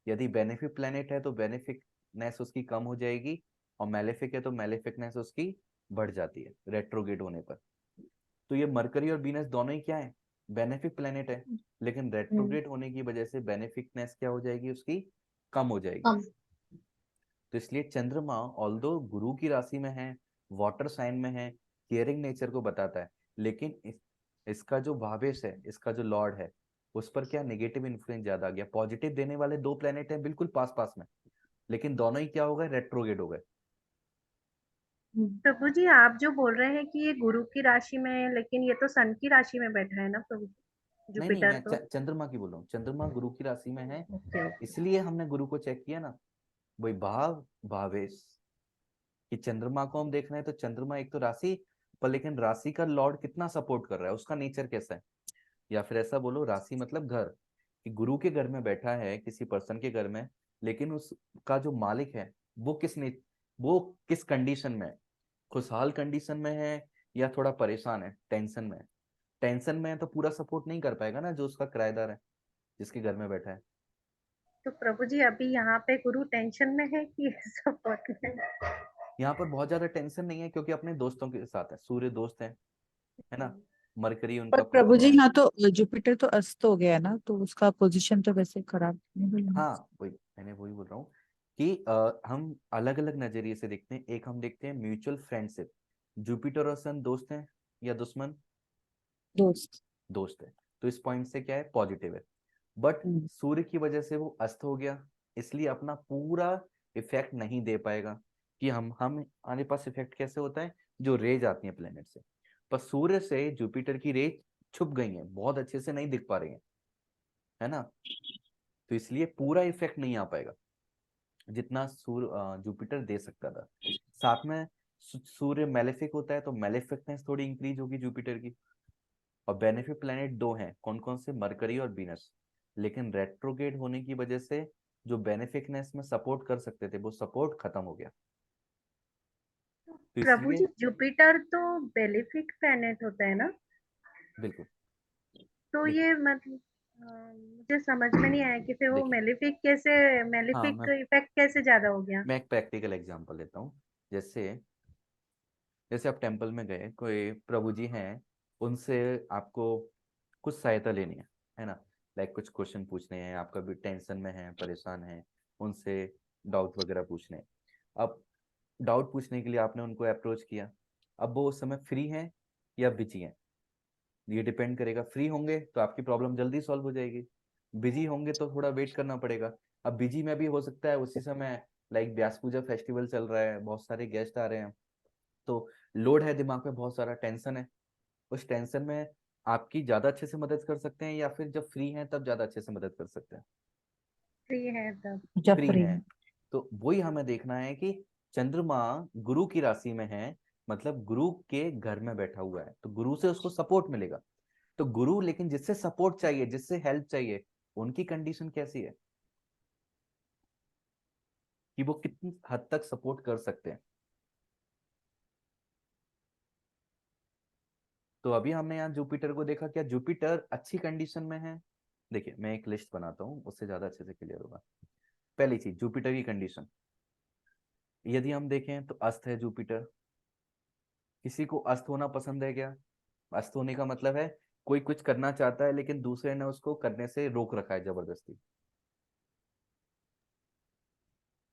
S1: यदि बेनिफिक प्लैनेट है तो बेनिफिकनेस उसकी कम हो जाएगी, और मैलेफिक है तो मैलेफिकनेस उसकी बढ़ जाती है रेट्रोगेट होने पर। तो ये मरकरी और वीनस दोनों ही क्या है, बेनिफिक प्लैनेट है, लेकिन रेट्रोगेट होने की वजह से बेनिफिकनेस क्या हो जाएगी उसकी, कम हो जाएगी।
S2: कम।
S1: तो इसलिए चंद्रमा ऑल्दो गुरु की राशि में है, वाटर साइन में है, केयरिंग नेचर को बताता है, लेकिन इसका जो भावेश है, इसका जो लॉर्ड है, उस पर क्या नेगेटिव इन्फ्लुएंस ज्यादा आ गया। पॉजिटिव देने वाले दो प्लेनेट हैं बिल्कुल पास पास में, लेकिन दोनों ही क्या हो गए, रेट्रोगेट हो गए।
S3: प्रभु जी आप जो बोल रहे हैं कि ये गुरु की राशि में है, लेकिन ये तो सन की राशि में बैठा है ना प्रभु जी,
S1: नहीं नहीं,
S3: जुपिटर
S1: मैं
S3: तो।
S1: चंद्रमा की बोल रहा हूँ, चंद्रमा गुरु की राशि में है,
S3: ओके।
S1: इसलिए हमने गुरु को चेक किया ना, वही भाव भावेश, कि चंद्रमा को हम देख रहे हैं तो चंद्रमा एक तो राशि पर, लेकिन राशि का लॉर्ड कितना सपोर्ट कर रहा है, उसका नेचर कैसा है। या फिर ऐसा बोलो, राशि मतलब घर, कि गुरु के घर में बैठा है किसी पर्सन के घर में, लेकिन उसका जो मालिक है वो वो किस कंडीशन में है, खुशहाल कंडीशन में है या थोड़ा परेशान है, टेंशन में है। टेंशन में है तो पूरा सपोर्ट नहीं कर पाएगा ना जो उसका किराएदार है, जिसके घर में बैठा है।
S3: तो प्रभु जी अभी यहाँ पे गुरु टेंशन में है कि सपोर्ट में है?
S1: यहाँ पर बहुत ज्यादा टेंशन नहीं है, क्योंकि अपने दोस्तों के साथ है, सूर्य दोस्त है ना, मरकरी
S4: पर
S1: उनका
S4: प्रभु जी
S1: है।
S4: यहाँ तो जुपिटर तो अस्त हो गया ना, तो उसका पोजीशन तो वैसे खराब नहीं हुई।
S1: हाँ वही मैंने वही बोल रहा हूँ कि हम अलग अलग नजरिए से देखते हैं। एक हम देखते हैं म्यूचुअल फ्रेंडशिप, जुपिटर और सन दोस्त हैं या दुश्मन,
S4: दोस्त।
S1: दोस्त है, तो इस पॉइंट से क्या है, पॉजिटिव है। बट
S4: हम्म।
S1: सूर्य की वजह से वो अस्त हो गया, इसलिए अपना पूरा इफेक्ट नहीं दे पाएगा। कि हम हमारे पास इफेक्ट कैसे होता है, जो रेज आती है प्लेनेट से, पर सूर्य से जुपिटर की रेज छुप गई है, बहुत अच्छे से नहीं दिख पा रही है ना, तो इसलिए पूरा इफेक्ट नहीं आ पाएगा जितना जुपिटर दे सकता था। साथ में सूर्य मेलेफिक होता है, तो मेलेफिकनेस थोड़ी इंक्रीज होगी जुपिटर की। और बेनिफिट प्लेनेट दो हैं, कौन कौन से, मरकरी और वीनस, लेकिन रेट्रोगेट होने की वजह से जो बेनिफिकनेस में सपोर्ट कर सकते थे वो सपोर्ट खत्म हो गया। तो
S3: प्रभु
S1: इसलिए
S3: जी जुपिटर तो बेलिफिक प्लैनेट होता है ना,
S1: बिल्कुल,
S3: तो
S1: देखिए
S3: ये मतलब मुझे समझ में नहीं आया कि फिर वो
S1: देखिए,
S3: मेलिफिक कैसे,
S1: हाँ
S3: मेलिफिक इफेक्ट कैसे ज्यादा हो गया।
S1: मैं एक प्रैक्टिकल एग्जांपल देता हूँ। जैसे जैसे आप टेंपल में गए, कोई प्रभु जी हैं, उनसे आपको कुछ सहायता लेनी है ना, लाइक कुछ क्वेश्चन पूछने हैं, आपका भी टेंशन में है, परेशान है, उनसे डाउट वगैरह पूछने हैं। अब डाउट पूछने के लिए आपने उनको अप्रोच किया, अब वो उस समय फ्री हैं या बिजी हैं, ये डिपेंड करेगा। फ्री होंगे तो आपकी प्रॉब्लम जल्दी सॉल्व हो जाएगी, बिजी होंगे तो थोड़ा वेट करना पड़ेगा। अब बिजी में भी हो सकता है उसी समय, लाइक व्यास पूजा फेस्टिवल चल रहा है, बहुत सारे गेस्ट आ रहे हैं, तो लोड है दिमाग में, बहुत सारा टेंशन है। उस टेंशन में आपकी ज्यादा अच्छे से मदद कर सकते हैं, या फिर जब फ्री हैं तब ज्यादा अच्छे से मदद कर सकते हैं।
S3: फ्री है तब।
S4: जब
S1: फ्री
S4: फ्री
S1: हैं
S4: है।
S1: तो वही हमें देखना है कि चंद्रमा गुरु की राशि में है, मतलब गुरु के घर में बैठा हुआ है, तो गुरु से उसको सपोर्ट मिलेगा। तो गुरु, लेकिन जिससे सपोर्ट चाहिए, जिससे हेल्प चाहिए, उनकी कंडीशन कैसी है, कि वो कितनी हद तक सपोर्ट कर सकते हैं। तो अभी हमने यहाँ जुपिटर को देखा, क्या जुपिटर अच्छी कंडीशन में है। देखिए मैं एक लिस्ट बनाता हूँ, उससे ज्यादा अच्छे से क्लियर होगा। पहली चीज, जुपिटर की कंडीशन, यदि हम देखें तो अस्त है जुपिटर। किसी को अस्त होना पसंद है क्या, अस्त होने का मतलब है कोई कुछ करना चाहता है लेकिन दूसरे ने उसको करने से रोक रखा है जबरदस्ती।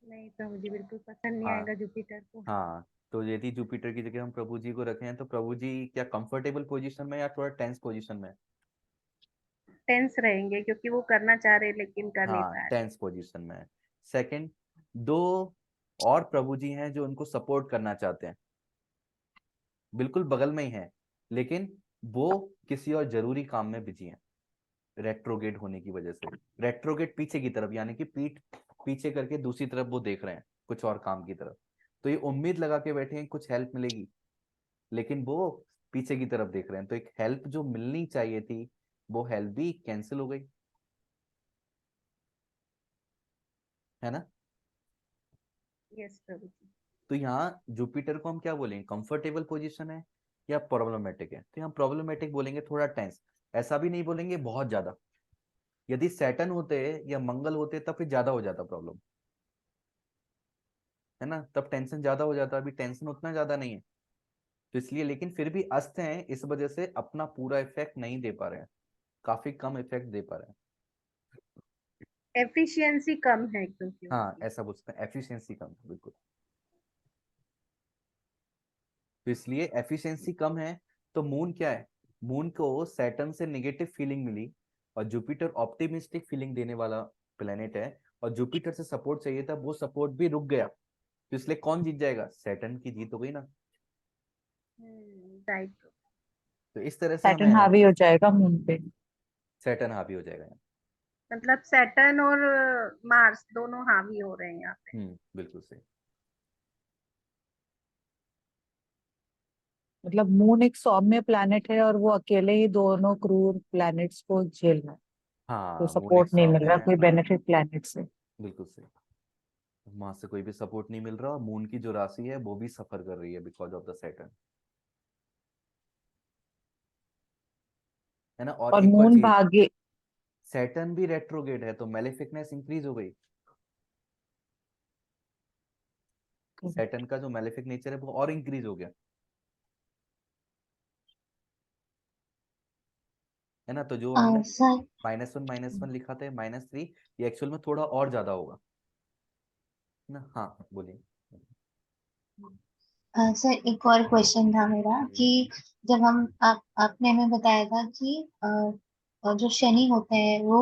S3: नहीं तो मुझे बिल्कुल पसंद नहीं
S1: हाँ
S3: आएगा जुपिटर को।
S1: हाँ, तो यदि जुपिटर की जगह हम प्रभु जी को रखें हैं, तो प्रभु जी क्या कंफर्टेबल पोजीशन में या थोड़ा टेंस पोजीशन में है?
S3: टेंस रहेंगे क्योंकि वो करना चाह रहे लेकिन कर नहीं
S1: हाँ
S3: पा रहे।
S1: टेंस पोजीशन में है। सेकंड, दो और प्रभु जी हैं जो उनको सपोर्ट करना चाहते हैं, बिल्कुल बगल में ही हैं, लेकिन वो किसी और जरूरी काम में बिजी हैं, रेट्रोगेट होने की वजह से। रेट्रोगेट पीछे की तरफ, यानी कि पीठ पीछे करके दूसरी तरफ वो देख रहे हैं, कुछ और काम की तरफ। तो ये उम्मीद लगा के बैठे हैं कुछ हेल्प मिलेगी, लेकिन वो पीछे की तरफ देख रहे हैं, तो एक हेल्प जो मिलनी चाहिए थी वो हेल्प भी कैंसिल हो गई, है ना।
S3: यस प्रभु जी।
S1: तो यहाँ जुपिटर को हम क्या बोलेंगे, कंफर्टेबल पोजीशन है या प्रॉब्लमेटिक है, तो यहाँ प्रॉब्लमेटिक बोलेंगे, थोड़ा टेंस। ऐसा भी नहीं बोलेंगे बहुत ज्यादा। यदि सैटर्न होते या मंगल होते तब फिर ज्यादा हो जाता प्रॉब्लम, है ना, तब टेंशन ज्यादा हो जाता, अभी टेंशन उतना ज्यादा नहीं है। तो इसलिए, लेकिन फिर भी अस्त हैं, इस वजह से अपना पूरा इफेक्ट नहीं दे पा रहे हैं, काफी कम इफेक्ट दे पा रहे हैं।
S3: एफिशिएंसी कम है क्योंकि
S1: हाँ,
S3: उनकी।
S1: ऐसा बोलते हैं, एफिशिएंसी कम है, बिल्कुल। तो इसलिए एफिशिएंसी कम है। तो मून क्या है, मून को सैटर्न से नेगेटिव फीलिंग मिली, और जुपिटर ऑप्टिमिस्टिक फीलिंग देने वाला प्लेनेट है, और जुपिटर से सपोर्ट चाहिए था, वो सपोर्ट भी रुक गया। तो इसलिए कौन जीत जाएगा, सैटर्न की जीत हो गई ना।
S3: राइट।
S1: तो इस तरह से
S4: सैटर्न
S1: हमें
S4: हावी हो जाएगा मून पे।
S1: सैटर्न हावी हो जाएगा यहाँ।
S3: मतलब सैटर्न और मार्स दोनों हावी हो रहे हैं यहाँ पे।
S1: बिल्कुल सही।
S4: मतलब मून एक सौम्य प्लैनेट है और वो अकेले ही दोनों क्रूर प्लैनेट्स को झेल रहा है, तो
S1: हाँ, मून एक
S4: सपोर्ट नहीं मिल
S1: सौम्य
S4: रहा
S1: है,
S4: कोई बेनिफिट प्लैनेट से।
S1: बिल्कुल सही। वहां से कोई भी सपोर्ट नहीं मिल रहा, और मून की जो राशि है वो भी सफर कर रही है बिकॉज ऑफ द सैटर्न, है ना। और
S4: और
S1: एक और
S4: मून
S1: चीज,
S4: भाग्य।
S1: सैटर्न भी रेट्रोगेट है, तो मैलेफिकनेस इंक्रीज हो गई। सैटर्न का जो मैलेफिक नेचर है वो और इंक्रीज हो गया, है ना। तो जो हमने
S2: सर
S1: -1 लिखा था, -3, ये एक्चुअल में थोड़ा और ज्यादा होगा ना। हाँ, बोलिए।
S2: सर एक और क्वेश्चन था मेरा कि जब हम आपने हमें बताया था कि जो शनि होते हैं वो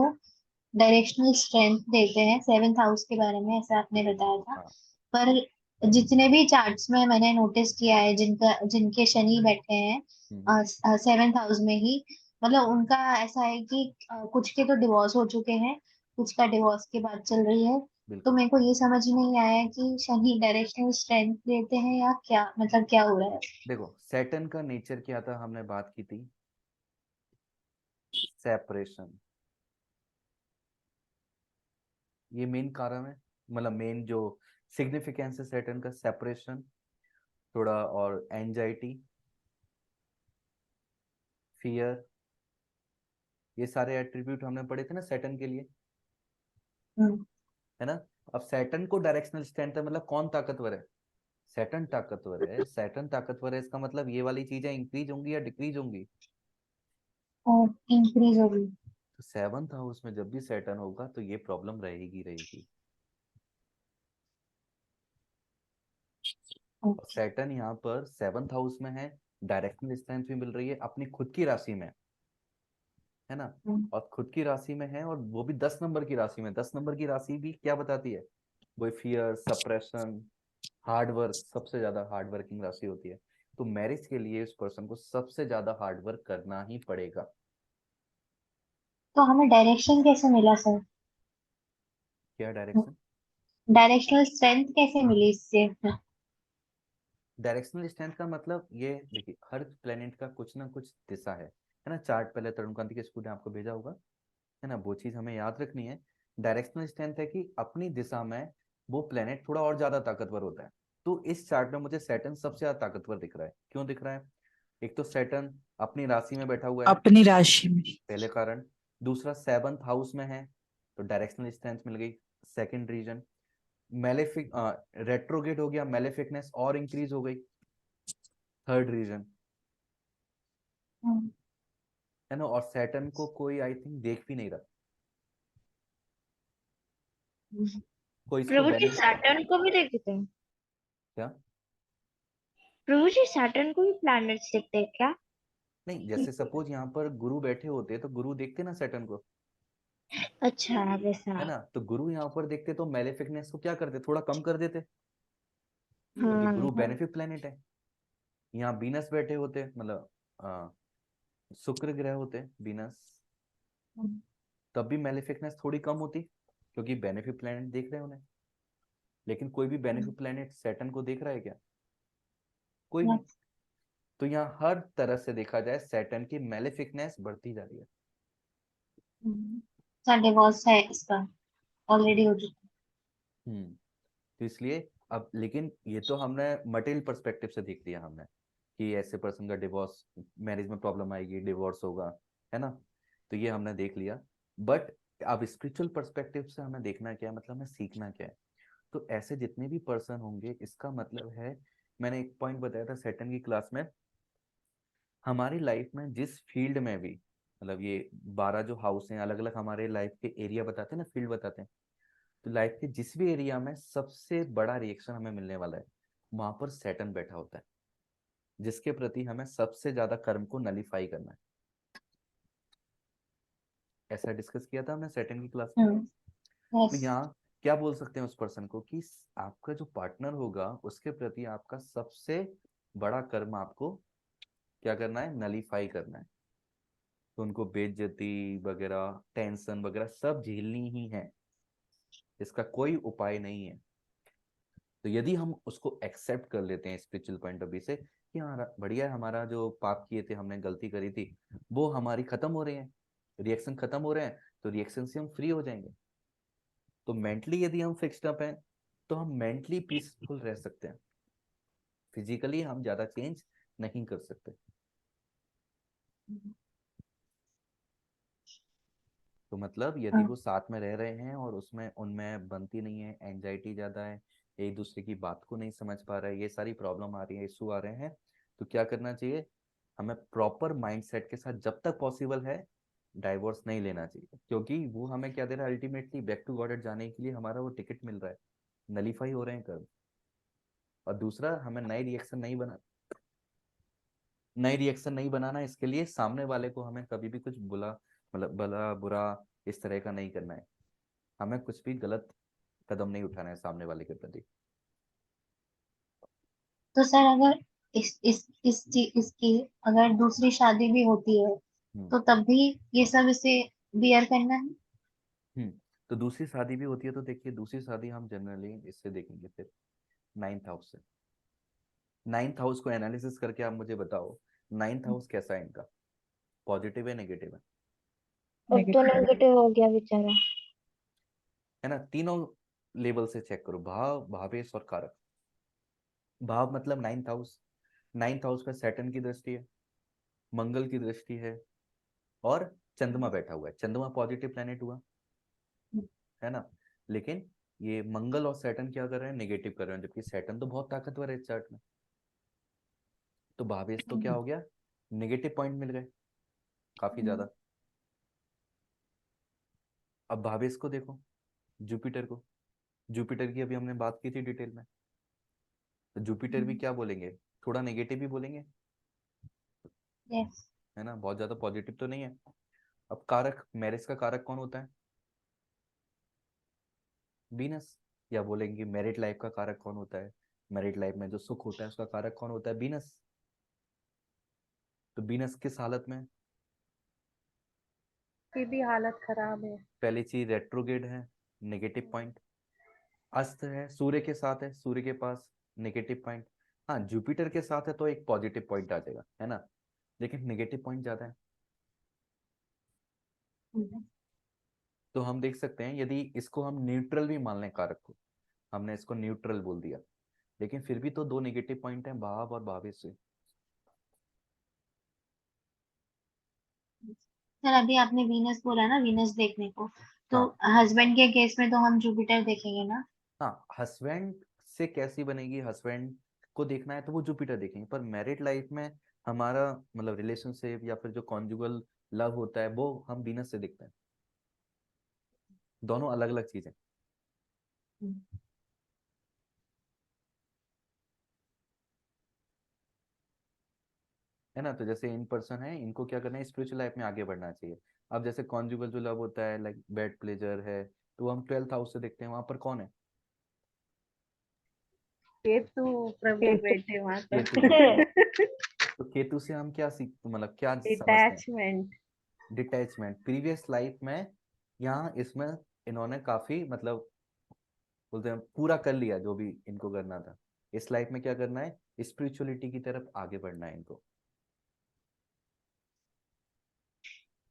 S2: डायरेक्शनल स्ट्रेंथ देते हैं 7th हाउस के बारे में, ऐसा आपने बताया था।
S1: हाँ।
S2: पर जितने भी चार्ट्स में मैंने नोटिस किया है जिनके शनि बैठे हैं
S1: हम्म,
S2: 7th हाउस में ही, मतलब उनका ऐसा है कि कुछ के तो डिवोर्स हो चुके हैं, कुछ का डिवोर्स की बात चल रही है। तो
S1: बिल्कुल।
S2: मेरे को ये समझ नहीं आया कि शनि डायरेक्शनल स्ट्रेंथ देते हैं या क्या, मतलब क्या हो रहा है।
S1: देखो, सैटर्न का नेचर क्या था, हमने बात की थी, सेपरेशन। ये मेन कारण है, मतलब मेन जो सिग्निफिकेंस है सैटर्न का, सेपरेशन, थोड़ा और एंजाइटी, फियर, ये सारे एट्रीब्यूट हमने पढ़े थे ना सैटर्न के लिए,
S2: हम्म।
S1: है ना। अब सैटर्न को डायरेक्शनल स्ट्रेंथ है, मतलब कौन ताकतवर है, सैटर्न ताकतवर है। सैटर्न ताकतवर है, इसका मतलब ये वाली चीजें इंक्रीज होंगी या डिक्रीज होंगी।
S2: और इंक्रीज होगी।
S1: तो 7th हाउस में जब भी सैटर्न होगा तो ये प्रॉब्लम रहेगी रहेगी। और सैटर्न यहाँ पर 7th हाउस में है, डायरेक्शनल स्ट्रेंथ भी मिल रही है अपनी खुद की राशि में, है ना। और खुद की राशि में है, और वो भी 10 नंबर की राशि में। 10 नंबर की राशि भी क्या बताती है, वो फियर, सप्रेशन, हार्ड वर्क, सबसे ज्यादा हार्ड वर्किंग राशि होती है। तो मैरिज के लिए उस पर्सन को सबसे ज्यादा हार्ड वर्क करना ही पड़ेगा।
S2: तो हमें डायरेक्शन कैसे मिला सर?
S1: क्या डायरेक्शन,
S2: डायरेक्शनल स्ट्रेंथ कैसे मिली इससे?
S1: डायरेक्शनल स्ट्रेंथ का मतलब ये देखिए, हर प्लेनेट का कुछ ना कुछ दिशा है ना। चार्ट पहले तरुण कांति के स्कूल ने आपको भेजा होगा, है ना, वो चीज हमें याद रखनी है। डायरेक्शनल स्ट्रेंथ है कि अपनी दिशा में वो प्लेनेट थोड़ा और ज्यादा ताकतवर होता है। तो इस चार्ट में मुझे सैटर्न सबसे ज्यादा ताकतवर दिख रहा है। क्यों दिख रहा है, एक तो सैटर्न अपनी राशि में बैठा हुआ है,
S4: अपनी राशि में।
S1: पहले कारण। दूसरा 7th हाउस में है, तो डायरेक्शनल स्ट्रेंथ मिल गई। सेकंड रीजन, मेलेफिक रेट्रोगेट हो गया, मेलेफिकनेस और इंक्रीज हो गई। थर्ड रीजन,
S2: हम्म।
S1: है ना। और सैटर्न को कोई आई थिंक देख भी नहीं रहा, कोई इसको
S6: प्रभु जी
S1: बेनिफिट।
S6: सैटर्न को भी देखते हैं?
S1: क्या,
S6: प्रभु जी सैटर्न को भी प्लैनेट्स देखते हैं क्या?
S1: नहीं, जैसे सपोज यहाँ पर गुरु बैठे होते तो गुरु देखते ना सैटर्न को,
S6: अच्छा
S1: है
S6: वैसा।
S1: ना। तो गुरु यहाँ पर देखते तो मेलेफिकनेस को क्या करते, थोड़ा कम कर देते, क्योंकि
S6: हाँ
S1: गुरु
S6: हाँ।
S1: बेनिफिट प्लेनेट है। यहाँ बीनस बैठे होते, मतलब शुक्र ग्रह होते बीनस, तब भी मेलेफिकनेस थोड़ी कम होती, क्योंकि बेनिफिट प्लेनेट देख रहे हैं उन्हें। लेकिन कोई भी बेनिफिट प्लेनेट सैटर्न को देख रहा है क्या, कोई नहीं। तो यहाँ हर तरह से देखा जाए सैटर्न की मेलेफिकनेस बढ़ती जा रही है।
S2: सर डिवोर्स है इसका, ऑलरेडी हो चुका
S1: तो इसलिए अब, लेकिन ये तो हमने मटेरियल पर्सपेक्टिव से देख लिया हमने, कि ऐसे पर्सन का डिवोर्स, मैरिज में प्रॉब्लम आएगी, डिवोर्स होगा, है ना। तो ये हमने देख लिया, बट अब स्पिरिचुअल पर्सपेक्टिव से हमें देखना क्या है, मतलब हमें सीखना क्या है। तो ऐसे जितने भी पर्सन होंगे, इसका मतलब है, मैंने एक पॉइंट बताया था सैटर्न की क्लास में, हमारी लाइफ में जिस फील्ड में भी, मतलब ये 12 जो हाउस हैं अलग अलग हमारे लाइफ के एरिया बताते हैं ना, फील्ड बताते हैं, तो लाइफ के जिस भी एरिया में सबसे बड़ा रिएक्शन हमें मिलने वाला है, वहां पर सैटर्न बैठा होता है, जिसके प्रति हमें सबसे ज्यादा कर्म को नलीफाई करना है। ऐसा डिस्कस किया था हमने सैटर्न की क्लास में। तो
S2: यस।
S1: यहाँ क्या बोल सकते हैं उस पर्सन को कि आपका जो पार्टनर होगा उसके प्रति आपका सबसे बड़ा कर्म आपको क्या करना है, नलीफाई करना है। तो उनको बेइज्जती वगैरह, टेंशन वगैरह सब झेलनी ही है, इसका कोई उपाय नहीं है। तो यदि हम उसको एक्सेप्ट कर लेते हैं स्पिरिचुअल पॉइंट ऑफ व्यू से कि हाँ बढ़िया है, हमारा जो पाप किए थे, हमने गलती करी थी, वो हमारी खत्म हो रही है, रिएक्शन खत्म हो रहे हैं, तो रिएक्शन से हम फ्री हो जाएंगे। तो मेंटली यदि हम फिक्स्ड अप हैं तो हम मेंटली पीसफुल रह सकते हैं, फिजिकली हम ज्यादा चेंज नहीं कर सकते। तो मतलब यदि वो साथ में रह रहे हैं और उसमें उनमें बनती नहीं है, एंजाइटी ज्यादा है, एक दूसरे की बात को नहीं समझ पा रहे, ये सारी प्रॉब्लम आ रही है, इशू आ रहे हैं, तो क्या करना चाहिए, हमें प्रॉपर माइंडसेट के साथ जब तक पॉसिबल है डाइवोर्स नहीं लेना चाहिए, क्योंकि वो हमें क्या दे रहा है, अल्टीमेटली बैक टू गॉड जाने के लिए हमारा वो टिकट मिल रहा है, नलीफाई हो रहे हैं कर्म। और दूसरा, हमें नई रिएक्शन नहीं बनाना, इसके लिए सामने वाले को हमें कभी भी कुछ बुला, मतलब भला बुरा इस तरह का नहीं करना है, हमें कुछ भी गलत कदम नहीं उठाना है सामने वाले के प्रति।
S2: तो सर अगर इसकी अगर दूसरी शादी भी होती है
S1: हम्म
S2: तो तब भी ये सब इसे बियर करना है?
S1: हम्म तो दूसरी शादी भी होती है, तो देखिए दूसरी शादी हम जनरली इससे देखेंगे फिर 9th हाउस से। 9th हाउस को एनालिसिस करके आप मुझे बताओ, 9th हाउस कैसा है इनका, पॉजिटिव है नेगेटिव
S6: अब तो
S4: नेगेटिव।
S6: नेगेटिव हो गया बेचारा।
S1: है ना। तीनों लेवल से चेक करो, भाव, भावेश और कारक। भाव मतलब 9th हाउस, 9th हाउस पे सैटर्न की दृष्टि है, मंगल की दृष्टि है, और चंद्रमा बैठा हुआ है। चंद्रमा पॉजिटिव प्लेनेट हुआ, है ना। लेकिन ये मंगल और सैटर्न क्या कर रहे हैं, नेगेटिव कर रहे हैं, जबकि सैटर्न तो बहुत ताकतवर है इस चार्ट में। तो भावेश तो क्या हो गया, नेगेटिव पॉइंट मिल गए काफी ज्यादा। अब भावेश को देखो, जुपिटर को, जुपिटर की अभी हमने बात की थी डिटेल में, तो जुपिटर भी क्या बोलेंगे, थोड़ा नेगेटिव भी बोलेंगे,
S2: यस।
S1: है ना, बहुत ज्यादा पॉजिटिव तो नहीं है। अब कारक, मैरिज का कारक कौन होता है, वीनस। या बोलेंगे मैरिड लाइफ का कारक कौन होता है, मैरिड लाइफ में जो सुख होता है उसका कारक कौन होता है, वीनस। तो वीनस किस हालत में,
S3: की भी हालत खराब है।
S1: पहली चीज रेट्रोगेड है, नेगेटिव पॉइंट। अस्त है, सूर्य के साथ है, सूर्य के पास, नेगेटिव पॉइंट। हाँ जुपिटर के साथ है तो एक पॉजिटिव पॉइंट आ जाएगा, है ना, लेकिन नेगेटिव पॉइंट ज्यादा है। तो हम देख सकते हैं यदि इसको हम न्यूट्रल भी मान लें कारक को, हमने इसको न्यूट्रल बोल दिया, लेकिन फिर भी तो दो नेगेटिव पॉइंट हैं, भाव और भावेश से।
S2: सर अभी आपने वीनस बोला ना, वीनस देखने को, तो
S1: हाँ
S2: हस्बैंड के केस में तो हम जुपिटर देखेंगे ना?
S1: हाँ, हस्बैंड से कैसी बनेगी, हस्बैंड को देखना है तो वो जुपिटर देखेंगे, पर मैरिड लाइफ में हमारा मतलब रिलेशनशिप या फिर जो कॉन्जुगल लव होता है वो हम वीनस से देखते हैं। दोनों अलग अलग चीजें, है ना। तो जैसे इन पर्सन है, इनको क्या करना है, स्पिरिचुअल लाइफ में आगे बढ़ना चाहिए। अब जैसे कॉन्जुगल जो लव होता है, लाइक बेड प्लेजर है, तो हम 12th हाउस से देखते हैं, वहां पर कौन है,
S3: केतु प्रभु बैठे वहां
S1: केतु
S3: तो।
S1: बैठे हैं। तो केतु से हम क्या सीख, मतलब क्या समझते हैं,
S3: डिटैचमेंट।
S1: डिटैचमेंट। प्रीवियस लाइफ में यहाँ इसमें इन्होंने काफी मतलब बोलते हैं पूरा कर लिया जो भी इनको करना था, इस लाइफ में क्या करना है, स्पिरिचुअलिटी की तरफ आगे बढ़ना है इनको।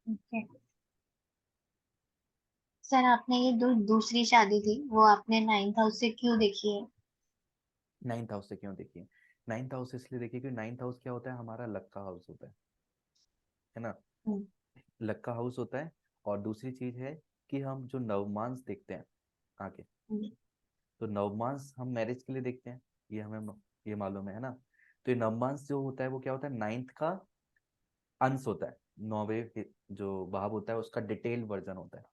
S2: ओके। सर आपने ये दूसरी शादी थी वो आपने 9th हाउस से क्यों देखी है?
S1: 9th हाउस से क्यों देखिए, 9th हाउस इसलिए देखिए कि 9th हाउस क्या होता है, हमारा लक का हाउस होता है ना। लक का हाउस होता है। और दूसरी चीज है कि हम जो नवमांस देखते हैं आगे, तो नवमांस हम मैरिज के लिए देखते हैं, ये हमें ये मालूम है ना। तो ये नवमांस जो होता है वो क्या होता है, नाइन्थ का अंश होता है। नौवे जो भाव होता है उसका डिटेल वर्जन होता है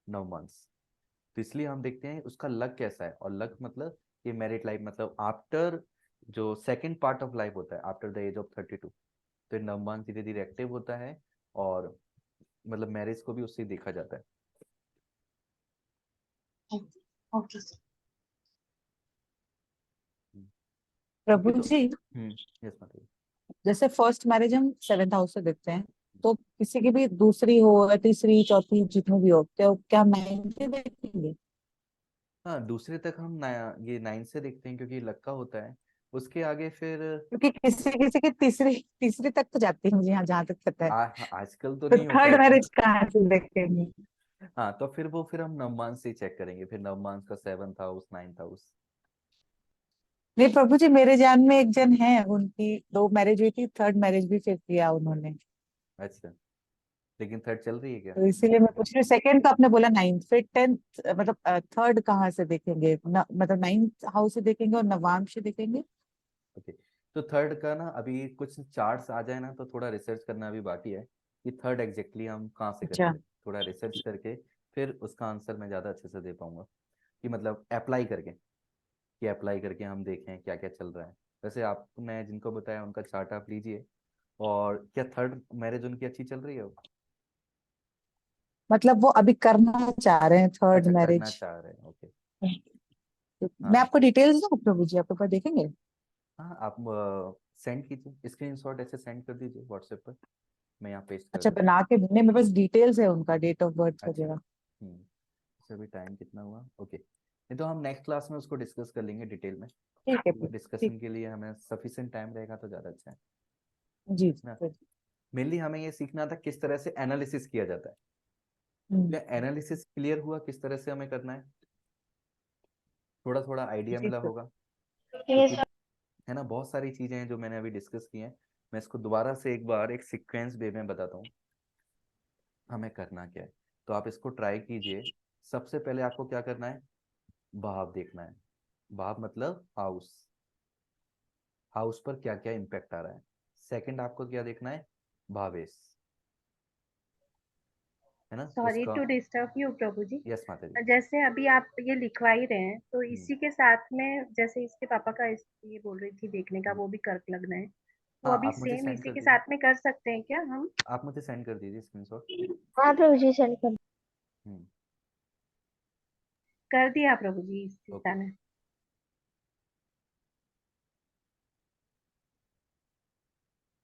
S1: नवमांस। तो इसलिए हम देखते हैं उसका लक कैसा है, और लक मतलब ये मैरिड लाइफ, मतलब आफ्टर जो सेकंड पार्ट ऑफ लाइफ होता है आफ्टर द एज ऑफ 32। तो ये नवमांस धीरे धीरे एक्टिव होता है, और मतलब मैरिज को भी उससे ही देखा जाता है।
S2: Okay sir.
S1: ओके
S4: प्रभु
S1: तो
S4: जी,
S1: यस मतलब
S4: जैसे फर्स्ट मैरिज हम 7th हाउस से देखते हैं, तो किसी की भी दूसरी हो या तीसरी चौथी जितनी भी हो, तो क्या हम 9th से देखेंगे?
S1: हाँ, दूसरे तक हम ये 9 से देखते हैं क्योंकि लक्का होता है। उसके आगे फिर
S4: क्योंकि किसी किसी की तीसरी तीसरी तक तो जाती है, मुझे यहाँ जहाँ तक पता है।
S1: आजकल तो
S4: तो
S1: नहीं होता
S4: थर्ड
S1: इतना।
S4: मैरिज कहाँ से देखेंगे?
S1: हाँ, तो फिर हम नवमांस से ही चेक करेंगे, फिर नवमांस का 7th हाउस 9th हाउस।
S4: नहीं प्रभु जी, मेरे जान में एक जन है, उनकी 2 मैरिज हुई थी, थर्ड मैरिज भी फिर किया उन्होंने।
S1: अच्छा, लेकिन थर्ड चल रही है क्या?
S4: तो इसीलिए मैं पूछ रही हूँ, सेकंड तो आपने बोला 9th, फिर 10th, मतलब थर्ड कहाँ से देखेंगे? मतलब 9th हाउस से देखेंगे और नवांश से देखेंगे?
S1: ओके, तो थर्ड का ना अभी कुछ चार्ट्स आ जाए ना, तो थोड़ा रिसर्च करना अभी बाकी है कि थर्ड एग्जैक्टली हम कहाँ से
S4: अच्छा।
S1: करेंगे। थोड़ा रिसर्च करके फिर उसका आंसर मैं ज़्यादा अच्छे से दे पाऊंगा, कि मतलब अप्लाई करके, कि अप्लाई करके हम देखें क्या क्या चल रहा है। वैसे आपको मैं जिनको बताया उनका चार्ट आप लीजिए। और क्या थर्ड मैरिज उनकी अच्छी चल रही है?
S4: मतलब वो अभी करना चाह रहे हैं थर्ड
S1: अच्छा, करना
S4: मैरिज।
S1: चाह रहे हैं, ओके।
S4: मैं
S1: हाँ
S4: आपको डिटेल्स दूँ प्रभु जी, आपके पास देखेंगे?
S1: हाँ, आप सेंड कीजिए, स्क्रीनशॉट ऐसे सेंड कर दीजिए व्हाट्सएप पर, मैं यहाँ पेस्ट कर
S4: अच्छा,
S1: दूँ।
S4: बना के नहीं, मेरे पास डिटेल्स है उनका, डेट ऑफ बर्थ
S1: अच्छा।
S4: वगैरह।
S1: इससे अभी टाइम कितना हुआ? ओके, नहीं तो हम नेक्स्ट क्लास में उसको डिस्कस कर लेंगे डिटेल में।
S4: ठीक है फिर, ठीक।
S1: डिस्कशन के लिए हमें सफिशिएंट टाइम रहेगा तो ज़्यादा अच्छा है
S4: जी
S1: ना।
S4: फिर।
S1: मेनली हमें ये सीखना था किस तरह से एनालिसिस किया जाता है।
S4: हम्म,
S1: क्या एनालिसिस क्लियर हुआ किस तरह से हमें करना है? थोड़ा थोड़ा आइडिया
S4: जी
S1: मिला
S4: सर।
S1: होगा,
S6: ये
S1: क्योंकि है ना बहुत सारी चीज़ें हैं जो मैंने अभी डिस्कस की हैं। मैं इसको दोबारा से एक बार एक सीक्वेंस वे में बताता हूँ हमें करना क्या है। तो आप इसको ट्राई कीजिए। सबसे पहले आपको क्या करना है, भाव देखना है। भाव मतलब हाउस, हाउस पर क्या क्या इम्पैक्ट आ रहा है। सेकंड आपको क्या देखना है, भावेश, है ना
S3: सॉरी
S1: उसका।
S3: To disturb you Prabhu ji.
S1: Yes माता जी।
S3: जैसे अभी आप ये लिखवा ही रहे हैं, तो
S1: हम्म,
S3: इसी के साथ में जैसे इसके पापा का ये बोल रही थी देखने का,
S1: हम्म।
S3: वो भी कर्क लगना है, तो
S1: हाँ,
S3: अभी
S1: आप मुझे
S3: सेम
S1: सेंड
S3: इसी
S1: कर
S3: के
S1: दीजिए,
S3: साथ में कर सकते हैं क्या हम?
S1: आप मुझे सेंड कर दीजिए स्क्रीनशॉट।
S6: हाँ प्रभु जी सेंड कर।
S1: हम्म।
S3: कर दिया प्रभु जी इस दिशा
S1: ओके,
S3: में।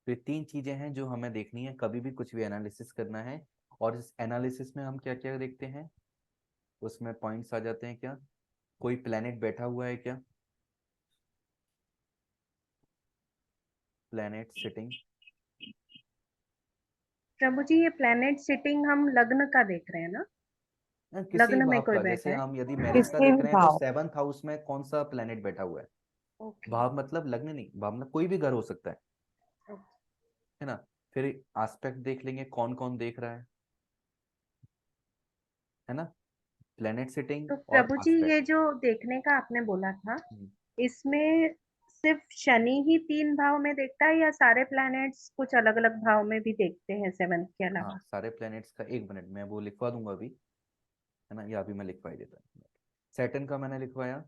S1: तो ये 3 चीजें हैं जो हमें देखनी है कभी भी कुछ भी एनालिसिस करना है। और इस एनालिसिस में हम क्या क्या देखते हैं, उसमें पॉइंट्स आ जाते हैं क्या, कोई प्लेनेट बैठा हुआ है क्या, प्लेनेट सिटिंग।
S3: प्रभु जी ये प्लेनेट सिटिंग हम लग्न का देख रहे हैं ना?
S1: किसी
S3: लग्न में
S1: भाव
S3: कोई
S1: का,
S3: बैठा
S1: जैसे
S3: है?
S1: हम यदि मैरिज का
S4: किसके
S1: देख
S4: भी
S1: रहे हैं तो
S4: भाव।
S1: 7th हाउस में कौन सा प्लेनेट बैठा हुआ है।
S3: ओके।
S1: भाव मतलब लग्न नहीं, भाव मतलब कोई भी घर हो सकता है ना। फिर एस्पेक्ट देख लेंगे कौन कौन देख रहा है ना, प्लेनेट सिटिंग
S3: तो
S1: और
S3: प्रभु जी ये
S1: एस्पेक्ट।
S3: जो देखने का आपने बोला था, इसमें सिर्फ शनि ही 3 भाव में देखता है या सारे प्लैनेट्स कुछ अलग अलग भाव में भी देखते हैं 7th के
S1: हाँ,
S3: अलावा?
S1: सारे प्लैनेट्स का, एक मिनट मैं वो लिखवा दूंगा अभी, है ना, या अभी मैं लिखवा ही देता हूँ। सैटर्न का मैंने लिखवाया,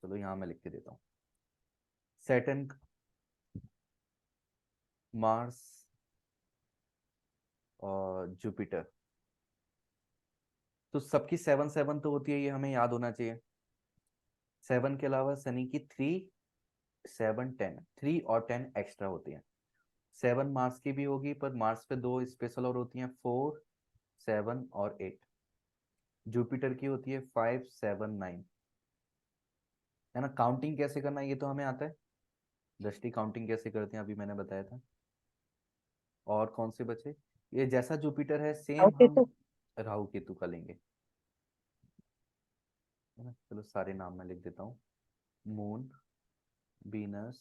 S1: चलो यहाँ मैं लिख के देता हूँ। सैटर्न, मार्स और जुपिटर, तो सबकी 7 7 तो होती है, ये हमें याद होना चाहिए। 7 के अलावा शनि की 3 7 10, 3 और 10 एक्स्ट्रा होती है। 7 मार्स की भी होगी, पर मार्स पे 2 स्पेशल और होती हैं, 4 7 और 8। जुपिटर की होती है 5 7 9, है ना। काउंटिंग कैसे करना है ये तो हमें आता है, दृष्टि काउंटिंग कैसे करते हैं अभी मैंने बताया था। और कौन से बचे, ये जैसा जुपिटर है सेम
S4: ओके
S1: हम
S4: तो
S1: राहु केतु का लेंगे, है ना। चलो सारे नाम मैं लिख देता हूँ, मून, वीनस,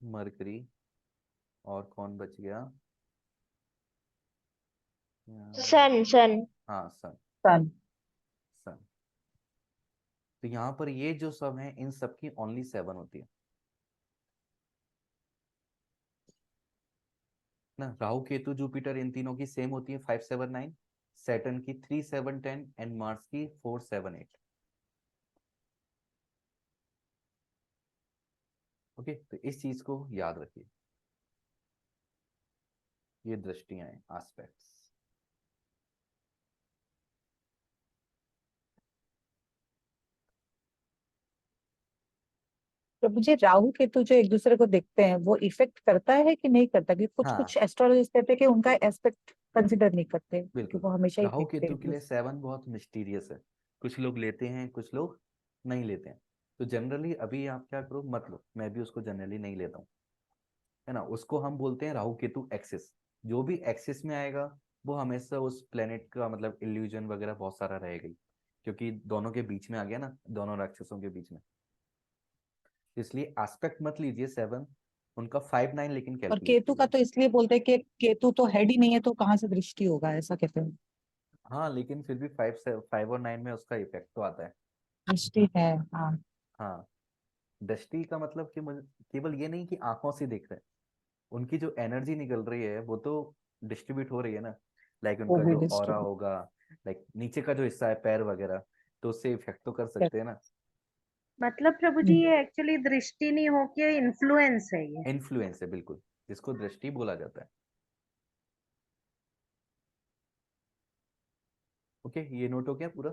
S1: मरकरी, और कौन बच गया,
S6: सन सन
S1: हाँ सन।
S4: सन।
S1: सन। तो यहाँ पर ये जो सब है इन सब की ओनली 7 होती है ना। राहु केतु जुपिटर इन तीनों की सेम होती है 5 7 9, सैटर्न की 3 7 10 एंड मार्स की 4 7 8। ओके, तो इस चीज को याद रखिए, ये दृष्टियां हैं, एस्पेक्ट्स।
S4: तो मुझे राहु केतु जो एक दूसरे को देखते हैं वो इफेक्ट करता है कि नहीं करता, कि कुछ
S1: हाँ
S4: कुछ एस्ट्रोलॉजिस्ट कहते हैं कि उनका एस्पेक्ट कंसिडर नहीं करते कि
S1: बिल्कुल,
S4: वो हमेशा ही
S1: राहु
S4: देखते
S1: केतु
S4: हैं
S1: के लिए 7 बहुत मिस्टीरियस है। कुछ लोग लेते हैं, कुछ लोग नहीं लेते हैं। तो जनरली अभी आप क्या करो, मत लो, मैं भी उसको जनरली नहीं लेता हूँ, है ना। उसको हम बोलते हैं राहु केतु एक्सिस। जो भी एक्सिस में आएगा वो हमेशा उस प्लेनेट का मतलब इल्यूजन वगैरह बहुत सारा रहेगा ही, क्योंकि दोनों के बीच में आ गया ना, दोनों राक्षसों के बीच में। इसलिए एस्पेक्ट मत लीजिए 7, उनका 5 9 लेकिन
S4: और
S1: कैलकुलेट
S4: केतु का
S1: कीजिए।
S4: तो इसलिए बोलते हैं कि केतु तो हेड ही नहीं है तो कहाँ से दृष्टि होगा, ऐसा कहते हैं।
S1: हाँ लेकिन फिर भी 5 और 9 में उसका इफेक्ट तो आता है।
S4: दृष्टि है, हाँ।
S1: हाँ, दृष्टि का मतलब कि मुझे केवल ये नहीं कि आंखों से देख रहे हैं, उनकी जो एनर्जी निकल रही है वो तो डिस्ट्रीब्यूट हो रही है ना। लाइक
S4: वो
S1: उनका
S4: भी
S1: जो ऑरा
S4: दृष्टि।
S1: होगा, लाइक नीचे का जो हिस्सा है पैर वगैरह, तो उससे इफेक्ट तो कर सकते हैं ना।
S3: मतलब प्रभु जी ये एक्चुअली दृष्टि नहीं हो के इन्फ्लुएंस है ये।
S1: इन्फ्लुएंस है बिल्कुल, जिसको दृष्टि बोला जाता है। ओके, ये नोट हो गया पूरा।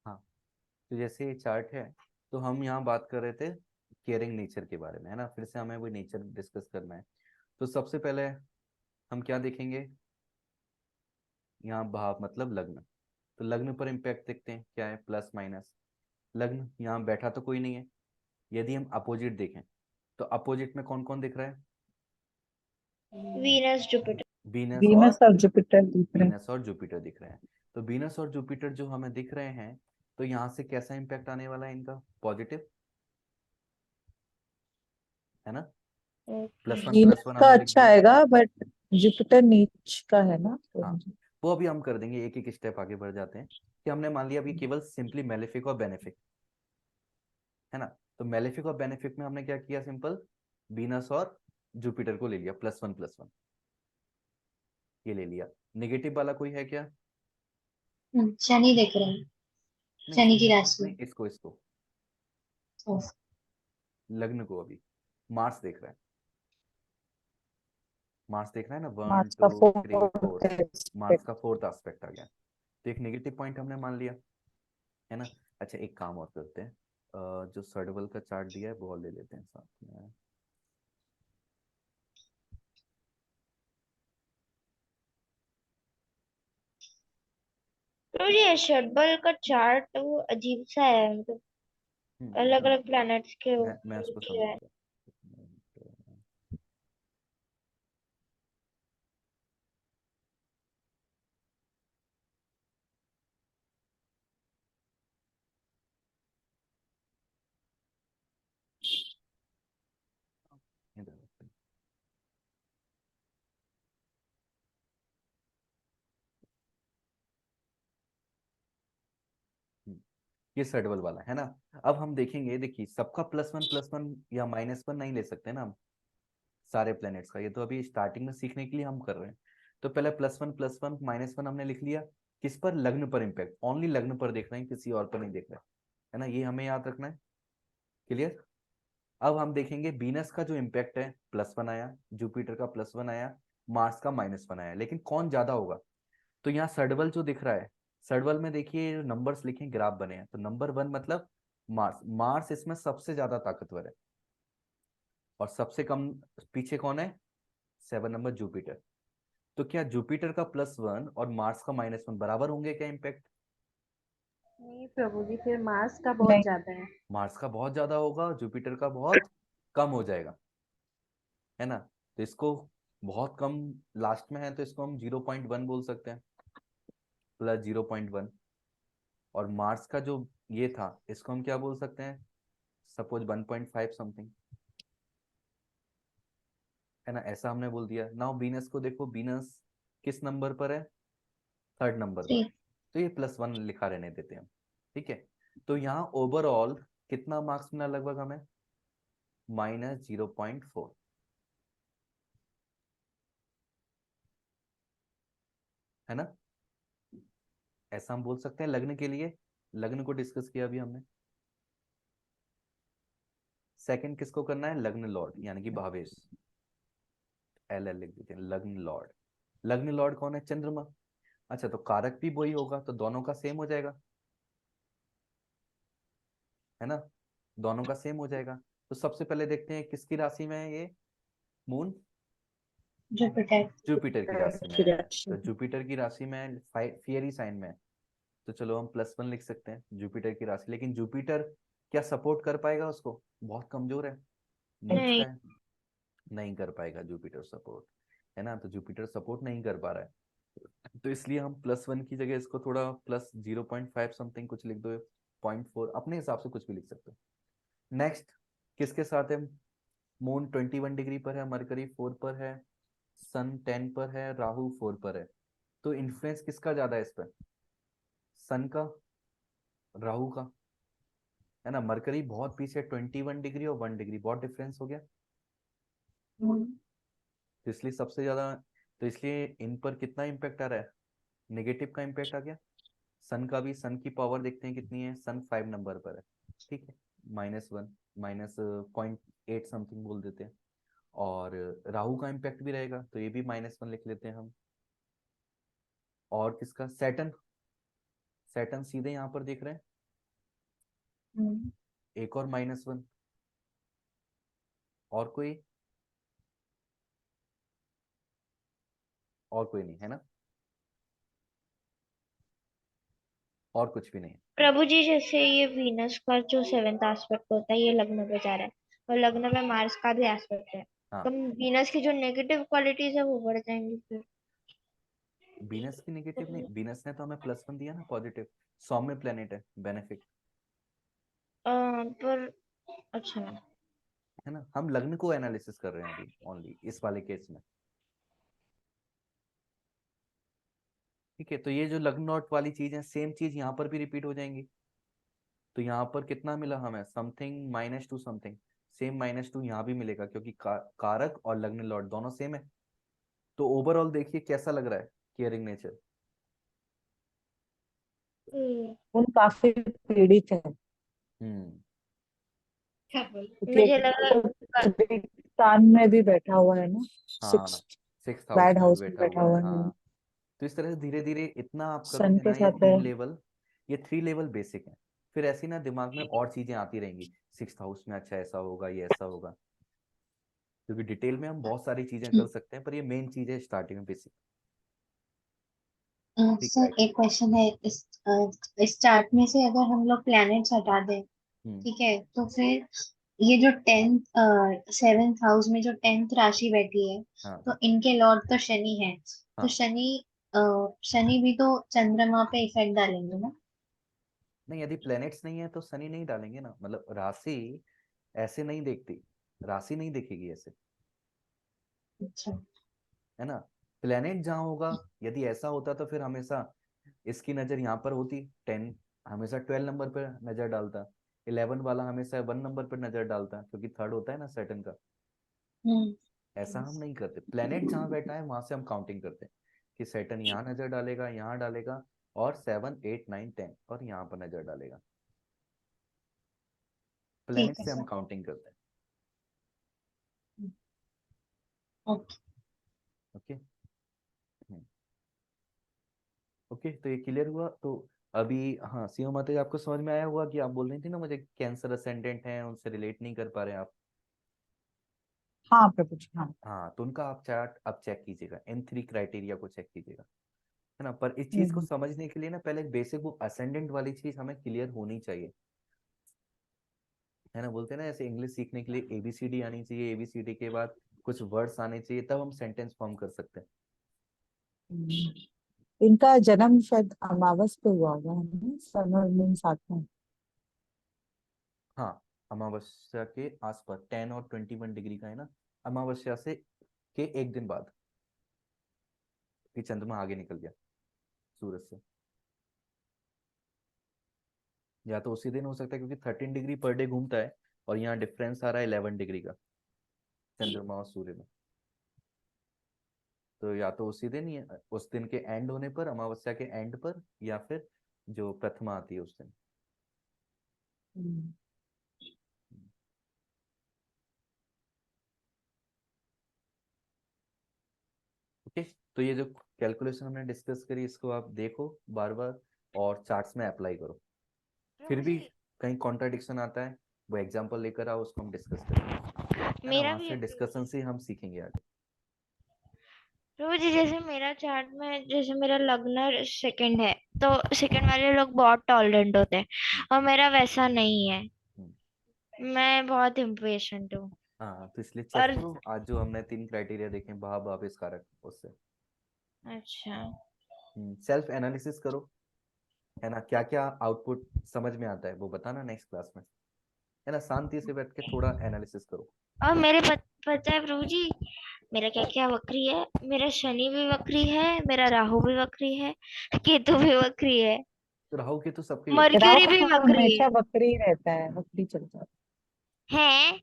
S1: हाँ, तो जैसे ये चार्ट है, तो हम यहाँ बात कर रहे थे केयरिंग नेचर के बारे में, है ना। फिर से हमें वो नेचर डिस्कस करना है। तो सबसे पहले हम क्या देखेंगे, यहाँ भाव मतलब लग्न। तो लग्न पर इम्पैक्ट देखते हैं क्या है, प्लस माइनस। लग्न यहाँ बैठा तो कोई नहीं है। यदि हम अपोजिट देखें तो अपोजिट में कौन कौन दिख रहा है,
S6: वीनस जुपिटर।
S1: वीनस और
S4: वीनस और जुपिटर दिख रहे हैं।
S1: वीनस और जुपिटर दिख रहे हैं। तो वीनस और जुपिटर जो हमें दिख रहे हैं, तो यहाँ से कैसा इम्पैक्ट आने वाला है इनका, पॉजिटिव, है ना।
S4: वीनस
S1: +1
S4: का
S1: हमने लिख
S4: अच्छा
S1: दिया।
S4: आएगा बट जुपिटर नीच का है ना, तो
S1: हाँ, वो अभी हम कर देंगे, एक एक स्टेप आगे बढ़ जाते हैं। कि हमने मान लिया अभी केवल सिंपली मेलेफिक और बेनिफिक, है ना। तो मेलेफिक और बेनिफिक में हमने क्या किया, सिंपल वीनस और जुपिटर को ले लिया, +1 ये ले लिया। नेगेटिव वाला कोई है क्या,
S2: शनि देख रहे हैं,
S1: नहीं
S2: शनि की
S1: शनि
S2: राशि
S1: नहीं,
S2: में।
S1: इसको
S2: ओ,
S1: लग्न को अभी मार्स देख रहा है। मार्स देख रहा है ना, 1
S4: मार्च का
S1: 2 3 4,
S4: 4th
S1: मार्स का 4th एस्पेक्ट आ गया। तो एक नेगेटिव पॉइंट हमने मान लिया, है ना। अच्छा, एक काम और करते हैं, जो सर्डवल का चार्ट दिया है वो और ले लेते हैं साथ में।
S6: तो ये शटबल का चार्ट वो अजीब सा है, मतलब अलग अलग प्लैनेट्स के
S1: मैं उसको
S6: किया है।
S1: समझाता हूँ। इधर रखते हैं। ये सर्डवल वाला है ना। अब हम देखेंगे, देखिए सबका +1 या -1 नहीं ले सकते ना हम, सारे प्लैनेट्स का। ये तो अभी स्टार्टिंग में सीखने के लिए हम कर रहे हैं। तो पहले +1 -1 हमने लिख लिया। किस पर, लग्न पर इम्पैक्ट, ओनली लग्न पर देख रहे हैं, किसी और पर नहीं देख रहे हैं, है ना। ये हमें याद रखना है, क्लियर। अब हम देखेंगे वीनस का जो इम्पैक्ट है +1 आया, जुपिटर का +1 आया, मार्स का -1 आया, लेकिन कौन ज्यादा होगा? तो यहाँ सर्डवल जो दिख रहा है, सर्डवल में देखिए नंबर्स लिखे ग्राफ बने हैं, तो नंबर 1 मतलब मार्स। मार्स इसमें सबसे ज्यादा ताकतवर है, और सबसे कम पीछे कौन है? 7 नंबर जुपिटर। तो क्या जुपिटर का +1 और मार्स का -1 बराबर होंगे क्या इम्पैक्ट?
S3: नहीं प्रभु जी, फिर मार्स का बहुत
S4: नहीं।
S3: ज्यादा है।
S1: मार्स का बहुत ज्यादा होगा, जुपिटर का बहुत कम हो जाएगा, है ना? तो इसको बहुत कम लास्ट में है, तो इसको हम 0.1 बोल सकते हैं, +0.1। और मार्स का जो ये था, इसको हम क्या बोल सकते हैं? सपोज 1.5 समथिंग, है ना? ऐसा हमने बोल दिया। नाउ बीनस को देखो, बीनस किस नंबर पर है? 3rd नंबर पर।
S2: 3।
S1: तो ये +1 लिखा रहने देते हैं हम, ठीक है। तो यहाँ ओवरऑल कितना मार्क्स मिला लगभग हमें? -0.4, है ना? ऐसा हम बोल सकते हैं लग्न के लिए। लग्न को डिस्कस किया अभी हमने। सेकंड किसको करना है? लग्न लॉर्ड, यानी कि भावेश। LL लिख देते हैं, लग्न लॉर्ड। लग्न लॉर्ड कौन है? चंद्रमा। अच्छा, तो कारक भी वही होगा, तो दोनों का सेम हो जाएगा, है ना? दोनों का सेम हो जाएगा। तो सबसे पहले देखते हैं किसकी राशि में है ये मून?
S2: जुपिटर।
S1: जुपिटर की राशि में
S4: की
S1: है।
S4: राशि।
S1: तो जुपिटर की राशि में फियरी साइन में है, तो चलो हम +1 लिख सकते हैं जुपिटर की राशि। लेकिन जुपिटर क्या सपोर्ट कर पाएगा उसको? बहुत कमजोर है, नीच
S6: नहीं।
S1: का है, नहीं कर पाएगा जुपिटर सपोर्ट, है ना? तो जुपिटर सपोर्ट नहीं कर पा रहा है, तो इसलिए हम +1 की जगह इसको थोड़ा +0.5 समथिंग कुछ लिख दो, 0.4, अपने हिसाब से कुछ भी लिख सकते हो। नेक्स्ट किसके साथ है? मून 21 डिग्री पर है, मरकरी 4 पर है, सन 10 पर है, राहु 4 पर है। तो इन्फ्लुएंस किसका ज्यादा है इस पर? सन का, राहु का, है ना? मरकरी बहुत पीछे, 21 डिग्री और 1 डिग्री, बहुत डिफरेंस हो गया, तो इसलिए सबसे ज्यादा, तो इसलिए इन पर कितना इम्पैक्ट आ रहा है? नेगेटिव का इम्पैक्ट आ गया। सन का भी, सन की पावर देखते हैं कितनी है, सन 5 नंबर पर है, ठीक है, -1, -0.8 समथिंग बोल देते हैं। और राहु का इम्पैक्ट भी रहेगा, तो ये भी -1 लिख लेते हैं हम। और किसका? सैटर्न। सैटर्न सीधे यहाँ पर देख रहे हैं, एक और -1। और कोई? और कोई नहीं, है ना? और कुछ भी नहीं है।
S6: प्रभु जी, जैसे ये वीनस का जो 7th एस्पेक्ट होता है, ये लग्न पे जा रहा है, और लग्न में मार्स का भी एस्पेक्ट है, तो
S1: हाँ,
S6: वीनस की जो नेगेटिव क्वालिटीज है वो बढ़ जाएंगी फिर।
S1: बीनस की नेगेटिव नहीं, बीनस ने तो हमें +1 दिया ना, पॉजिटिव, सौम्य प्लेनेट है, बेनिफिट,
S6: पर अच्छा।
S1: है ना? हम लग्न को एनालिसिस कर रहे हैं अभी ओनली इस वाले केस में, ठीक है। तो ये जो लग्न नॉट वाली चीज है, सेम चीज यहाँ पर भी रिपीट हो जाएंगी। तो यहाँ पर कितना मिला हमें? समथिंग -2 समथिंग, सेम -2 यहाँ भी मिलेगा, क्योंकि कारक और लग्न लॉर्ड दोनों सेम है। तो ओवरऑल देखिए कैसा लग रहा है केयरिंग नेचर?
S4: उन काफी पीड़ित है,
S1: हम्म।
S4: क्योंकि
S6: मुझे
S4: एक
S6: लगा
S4: तो स्थान में भी बैठा हुआ है ना,
S1: हाँ, 6th हाउस
S4: बैड
S1: में भी
S4: हाउस में
S1: बैठा
S4: बैठा
S1: हुआ है,
S4: हुआ है।
S1: हाँ। तो इस तरह से धीरे धीरे इतना आप
S4: सन
S1: करोगे
S4: के
S1: ना, ये
S4: साथ है।
S1: 3 लेवल, ये 3 लेवल बेसिक है। फिर ऐसी ना दिमाग में और चीजें आती रहेंगी, 6th हाउस में अच्छा ऐसा होगा, ये ऐसा होगा, क्योंकि डिटेल में हम बहुत सारी चीजें कर सकते हैं, पर ये मेन चीज है स्टार्टिंग में बेसिक, ठीक है।
S2: सर एक क्वेश्चन है, इस चार्ट में से अगर हम लोग प्लैनेट्स हटा दें,
S1: हम्म।
S2: ठीक है, तो फिर ये जो 7th हाउस में जो 10th राशि बैठी है,
S1: हाँ
S2: तो इनके लॉर्ड तो शनि है, तो
S1: हाँ,
S2: शनि भी तो चंद्रमा पे इफेक्ट डालेंगे ना?
S1: नहीं, यदि प्लैनेट्स नहीं है तो शनि नहीं डालेंगे ना, मतलब राशि ऐसे नहीं देखती, राशि नहीं देखेगी ऐसे,
S2: अच्छा।
S1: है ना? प्लेनेट जहाँ होगा, यदि ऐसा होता तो फिर हमेशा इसकी नजर यहाँ पर होती, 10 हमेशा 12 नंबर पर नजर डालता, 11 वाला हमेशा 1 नंबर पर नजर डालता, क्योंकि 3rd होता है ना सैटर्न का।
S2: हम्म।
S1: ऐसा हम नहीं करते, प्लेनेट जहाँ बैठा है वहां से हम काउंटिंग करते हैं, कि सैटर्न यहाँ नजर डालेगा, यहाँ डालेगा, और 7, 8, 9, 10 और यहाँ पर नजर डालेगा,
S2: ठीक
S1: प्लेनेट
S2: है
S1: से हम
S2: सर।
S1: काउंटिंग करते हैं।
S2: ओके।
S1: ओके। ओके, तो ये क्लियर हुआ। तो अभी हाँ, सीमा माता जी, आपको समझ में आया हुआ कि आप बोल रही थी ना मुझे कैंसर असेंडेंट हैं, उनसे रिलेट नहीं कर पा रहे हैं आप।
S4: हाँ प्रभु जी, हाँ।
S1: हाँ, तो उनका आप चार्ट अब चेक कीजिएगा, इन 3 क्राइटेरिया को चेक कीजिएगा, है ना। पर इस चीज को
S4: हम्म,
S1: समझने के लिए ना पहले बेसिक वो असेंडेंट वाली चीज हमें क्लियर होनी चाहिए, है ना। बोलते हैं ना ऐसे इंग्लिश सीखने के लिए एबीसीडी आनी चाहिए, एबीसीडी के बाद कुछ वर्ड्स आने चाहिए, तब हम सेंटेंस फॉर्म कर सकते हैं।
S4: हम्म। इनका जन्म शायद अमावस पे हुआ होगा, है ना? समर मून साथ में।
S1: हाँ, अमावस्या के आसपास 10 और 21 डिग्री का है ना, अमावस्या से के एक दिन बाद कि चंद्रमा आगे निकल गया सूरज से, या तो उसी दिन हो सकता है क्योंकि 13 डिग्री पर डे घूमता है, और यहाँ डिफरेंस आ रहा है 11 डिग्री का चंद्रमा और सूर्य में। तो या तो उसी दिन, या उस दिन के एंड होने पर, अमावस्या के एंड पर, या फिर जो प्रथमा आती है उस दिन।
S4: हम्म।
S1: ओके, तो ये जो कैलकुलेशन हमने डिस्कस करी इसको आप देखो बार बार और चार्ट्स में अप्लाई करो। फिर
S6: प्रभु
S1: भी
S6: जी,
S1: कहीं कॉन्ट्राडिक्शन आता है, वो एग्जाम्पल लेकर आओ, उसको हम डिस्कस करेंगे, है ना।
S6: मेरा
S1: वहां
S6: भी
S1: से
S6: है प्रभु
S1: डिस्कशन
S6: जी।
S1: से हम सीखेंगे आगे।
S6: प्रभु जी, जैसे मेरा चार्ट में, जैसे मेरा लग्न सेकंड है, तो सेकंड वाले लोग बहुत टॉलरेंट होते हैं
S1: हम्म,
S6: और मेरा वैसा नहीं है।
S1: हम्म।
S6: मैं बहुत इम्पेशेंट हूँ।
S1: हाँ, तो इसलिए चेक
S6: और
S1: करो आज जो हमने 3 क्राइटेरिया देखे, भाव भावेश कारक, उससे
S6: अच्छा,
S1: सेल्फ एनालिसिस करो, है ना। क्या क्या आउटपुट समझ में आता है वो बताना नेक्स्ट क्लास में, है ना। शांति से बैठ के थोड़ा एनालिसिस करो।
S6: और मेरे पता है प्रभु जी, मेरा क्या क्या वक्री है। मेरा शनि भी वक्री है, मेरा राहु भी वक्री है, केतु भी वक्री है,
S1: तो राहु केतु सबके होते
S6: मर्क्यूरी
S4: राहु
S6: भी
S4: तो
S6: वक्री
S4: हमेशा वक्री रहता है, वक्री चलता है।
S6: है।
S1: हैं।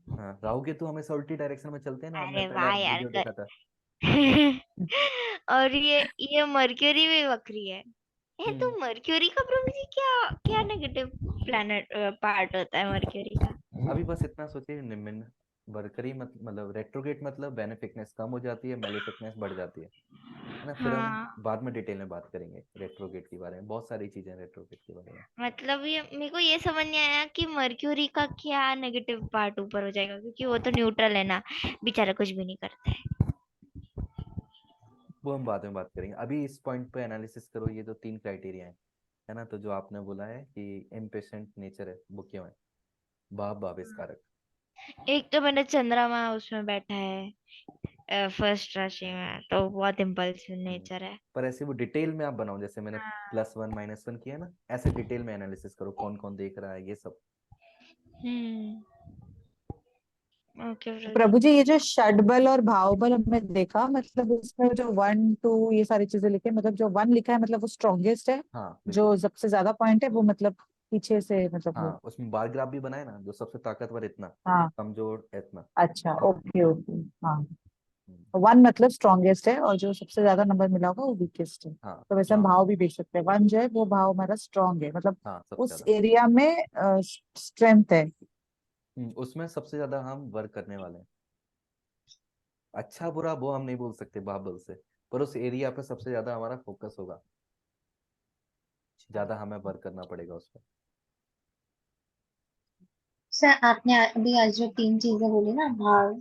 S1: हाँ, राहु केतु हमेशा उल्टी डायरेक्शन में चलते हैं ना, आपने
S6: अरे
S1: पहले
S6: वाह यार,
S1: वीडियो देखा था।
S6: और ये मर्क्यूरी भी वक्री है। ये तो
S1: हम्म
S6: मर्क्यूरी का प्रभु जी क्या क्या नेगेटिव प्लैनेट पार्ट होता है मर्क्यूरी का?
S1: अभी बस इतना सोचिए, निम्न वर्करी मतलब रेट्रोगेट मतलब बेनिफिकनेस कम हो जाती है, मेलिफिकनेस बढ़ जाती है ना। फिर हम
S6: हाँ,
S1: बाद में डिटेल में बात करेंगे रेट्रोगेट के बारे में, बहुत सारी चीजें रेट्रोगेट के बारे में।
S6: मतलब ये मेरे को ये समझ नहीं आया कि मर्क्यूरी का क्या नेगेटिव पार्ट ऊपर हो जाएगा, क्योंकि वो तो न्यूट्रल है ना, बेचारा कुछ भी नहीं करता है।
S1: वो हम बाद में बात करेंगे, अभी इस पॉइंट पे एनालिसिस करो ये जो 3 क्राइटेरिया है ना। तो जो आपने बोला है कि इम्पेशेंट नेचर है, वो क्यों है, भाव भावेश कारक।
S6: एक तो मैंने चंद्रमा उसमें बैठा है फर्स्ट राशि में, तो बहुत इम्पल्सिव
S1: हम्म,
S6: नेचर है।
S1: पर ऐसे वो डिटेल में आप बनाओ, जैसे मैंने
S6: हाँ।
S1: +1 -1 किया ना, ऐसे डिटेल में एनालिसिस करो, कौन कौन देख रहा है ये सब।
S6: ओके
S4: प्रभु जी, ये जो षडबल और भावबल हमने देखा, मतलब इसमें जो 1 2 ये सारी चीजें लिखे, मतलब जो 1 लिखा है मतलब वो स्ट्रॉन्गेस्ट है,
S1: हाँ बिल्कुल।
S4: जो सबसे ज्यादा पॉइंट है वो मतलब पीछे से, मतलब वो।
S1: हाँ, उसमें बार ग्राफ भी बनाए ना, जो सबसे ताकतवर इतना,
S4: हाँ,
S1: कमजोर इतना।
S4: अच्छा, ओके ओके। हाँ,
S1: हम्म,
S4: 1 मतलब स्ट्रॉन्गेस्ट है और जो सबसे ज्यादा नंबर मिला होगा वो वीकेस्ट है।
S1: हाँ
S4: तो वैसे हम
S1: हाँ
S4: भाव भी देख सकते हैं, 1 जो है वो भाव हमारा स्ट्रॉन्ग है, मतलब
S1: हाँ, सबसे
S4: उस
S1: ज्यादा।
S4: एरिया में स्ट्रेंथ है।
S1: उसमें सबसे ज्यादा हम वर्क करने वाले हैं। अच्छा बुरा वो हम नहीं बोल सकते बाबल से, पर उस एरिया पे सबसे ज्यादा हमारा फोकस होगा, ज्यादा हमें वर्क करना पड़ेगा उस पर।
S2: सर आपने अभी आज जो 3 चीजें बोली ना, भाव,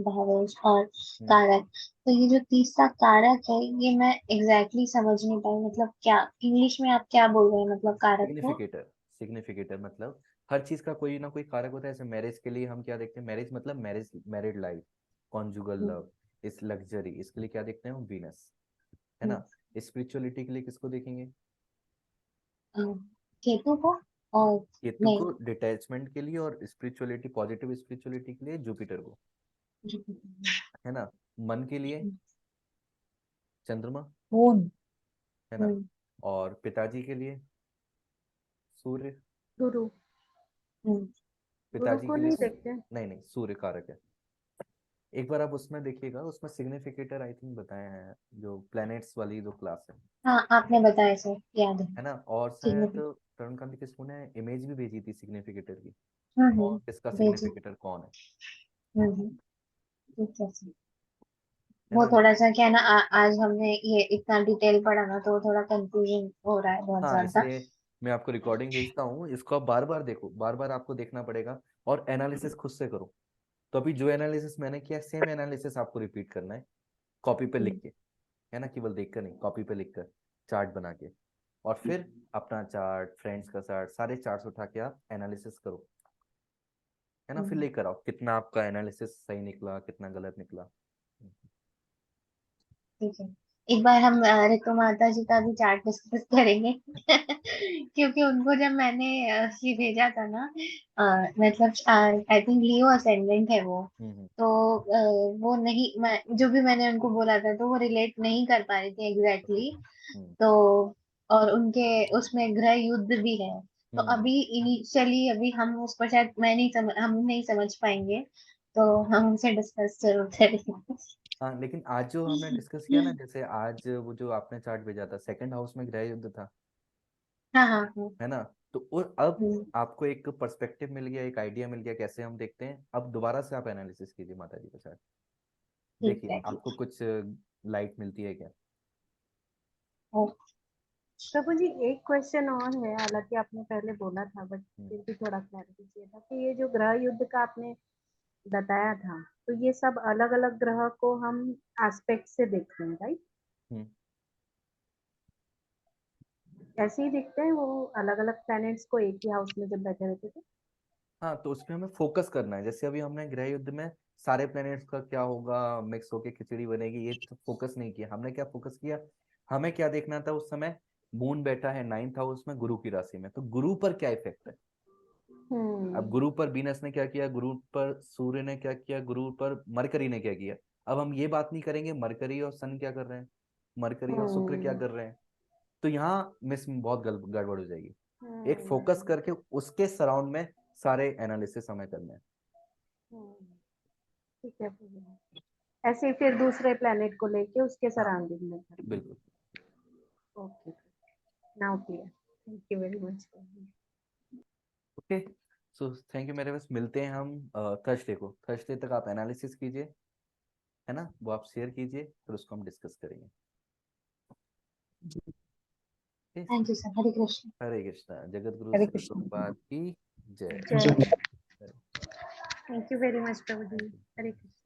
S2: भावेश और
S1: हम्म
S2: कारक, तो ये जो तीसरा कारक है ये मैं एग्जैक्टली समझ नहीं पाई, मतलब क्या इंग्लिश में आप क्या बोल रहे हैं, मतलब कारक को?
S1: सिग्निफिकेटर, सिग्निफिकेटर मतलब हर चीज का कोई ना कोई कारक होता है। जैसे मैरिज के लिए हम क्या देखते हैं, मैरिज मतलब मैरिज, मैरिड लाइफ, कॉन्जुगल
S2: हम्म,
S1: लव, इस लग्जरी, इसके लिए क्या देखते हैं हम, वीनस, है
S2: हम्म,
S1: ना। स्पिरिचुअलिटी के लिए किसको देखेंगे,
S2: हाँ, केतु को। और
S1: केतु
S2: नहीं,
S1: को डिटैचमेंट के लिए, और स्पिरिचुअलिटी, पॉजिटिव स्पिरिचुअलिटी के लिए जुपिटर को, है ना। मन के लिए चंद्रमा,
S4: मून।
S1: है ना।
S2: हम्म,
S1: और पिताजी के लिए सूर्य,
S3: गुरु।
S2: हम्म,
S3: गुरु
S1: पिताजी
S3: को
S1: के लिए
S3: नहीं देखते।
S1: नहीं नहीं, सूर्य कारक है। एक बार आप उसमें देखिएगा, उसमें सिग्निफिकेटर आई थिंक बताए हैं, जो प्लैनेट्स वाली जो क्लास
S2: हाँ आपने बताया सर, याद है।
S1: है ना। और शायद
S2: सिग्निफिकेंट।
S1: तरुण कांत किसको ने इमेज भी भेजी थी सिग्निफिकेटर की,
S2: हम्म,
S1: और किसका
S2: भेजी।
S1: सिग्निफिकेटर कौन है।
S2: ठीक है सर। वो
S1: ना।
S2: थोड़ा सा क्या है ना, आज हमने ये इतना डिटेल पढ़ा ना, तो थोड़ा कंफ्यूजन हो रहा है बहुत
S1: हाँ,
S2: ज्यादा।
S1: इसलिए मैं आपको रिकॉर्डिंग भेजता हूँ, इसको आप बार बार देखो, बार बार आपको देखना पड़ेगा और एनालिसिस खुद से करो। तो अभी जो एनालिसिस मैंने किया, सेम एनालिसिस आपको रिपीट करना है, कॉपी पे लिख के, है ना, केवल देख कर नहीं, कॉपी पे लिख कर चार्ट बना के, और फिर अपना चार्ट, फ्रेंड्स का चार्ट, सारे चार्ट्स उठा के आप एनालिसिस करो, है ना, फिर लेकर आओ कितना आपका एनालिसिस सही निकला, कितना गलत निकला।
S2: ठीक है, एक बार हम ऋतु माता जी का भी चार्ट डिस्कस करेंगे क्योंकि उनको जब मैंने ये भेजा था ना, मतलब आई थिंक लियो असेंडेंट है वो।
S1: हम्म।
S2: तो वो नहीं, मैं जो भी मैंने उनको बोला था तो वो रिलेट नहीं कर पा रही थी एग्जैक्टली
S1: हम्म।
S2: तो। और उनके उसमें गृह युद्ध भी है, तो
S1: हम्म।
S2: अभी इनिशियली अभी हम उसको शायद मैं नहीं समझ हम नहीं समझ पाएंगे, तो हम उनसे डिस्कस जरूर करेंगे।
S1: हाँ, लेकिन आज जो हमने डिस्कस किया ना, जैसे आज वो जो आपने चार्ट भेजा था, सेकंड हाउस में गृह युद्ध था,
S2: हाँ हाँ हाँ।
S1: है ना। तो और अब
S2: हम्म,
S1: आपको एक पर्सपेक्टिव मिल गया, एक आइडिया मिल गया कैसे हम देखते हैं। अब दोबारा से आप एनालिसिस कीजिए माता जी का चार्ट,
S2: ठीक
S1: देखिए
S2: है ठीक
S1: आपको कुछ लाइट मिलती है क्या।
S2: है।
S3: प्रभु जी एक क्वेश्चन और है, हालांकि आपने पहले बोला था बट
S1: हम्म।
S3: फिर भी थोड़ा क्लैरिटी चाहिए था कि ये जो ग्रह युद्ध का आपने बताया था, तो ये सब अलग अलग ग्रह को हम एस्पेक्ट से देखते हैं, राइट?
S1: हम्म।
S3: ऐसे ही देखते हैं वो अलग अलग प्लैनेट्स को एक ही हाउस में जब बैठे रहते थे।
S1: हाँ, तो उसमें हमें फोकस करना है। जैसे अभी हमने गृह युद्ध में सारे प्लैनेट्स का क्या होगा, मिक्स होके खिचड़ी बनेगी, ये तो फोकस नहीं किया हमने। क्या फोकस किया, हमें क्या देखना था उस समय, मून बैठा है 9th हाउस में गुरु की राशि में, तो गुरु पर क्या इफेक्ट है। अब गुरु पर वीनस ने क्या किया, गुरु पर सूर्य ने क्या किया, गुरु पर मरकरी ने क्या किया। अब हम ये बात नहीं करेंगे मरकरी और सन क्या कर रहे हैं, मरकरी और शुक्र क्या कर रहे हैं, तो यहाँ मिस बहुत गड़बड़ हो जाएगी। एक फोकस करके उसके सराउंड में सारे एनालिसिस हमें करने हैं।
S3: ठीक है प्रभु जी। ऐसे ही फिर दूसरे प्लैनेट को लेके उसके
S1: हाँ,
S3: सराउंडिंग में करना।
S1: बिल्कुल।
S3: Okay, now clear. Thank you very much.
S1: Okay, so thank you. मेरे पास मिलते हैं हम थर्सडे को। थर्सडे तक आप एनालिसिस कीजिए, है ना, वो आप शेयर कीजिए, फिर उसको हम डिस्कस करेंगे। Okay?
S2: Thank you sir, Hare Krishna.
S1: Hare Krishna. जगत गुरु
S4: हरे
S1: श्री
S4: कृष्ण।
S1: प्रभुपाद की जय।
S3: जय। Thank you very much Prabhu ji.
S1: Thank you.
S3: Hare Krishna.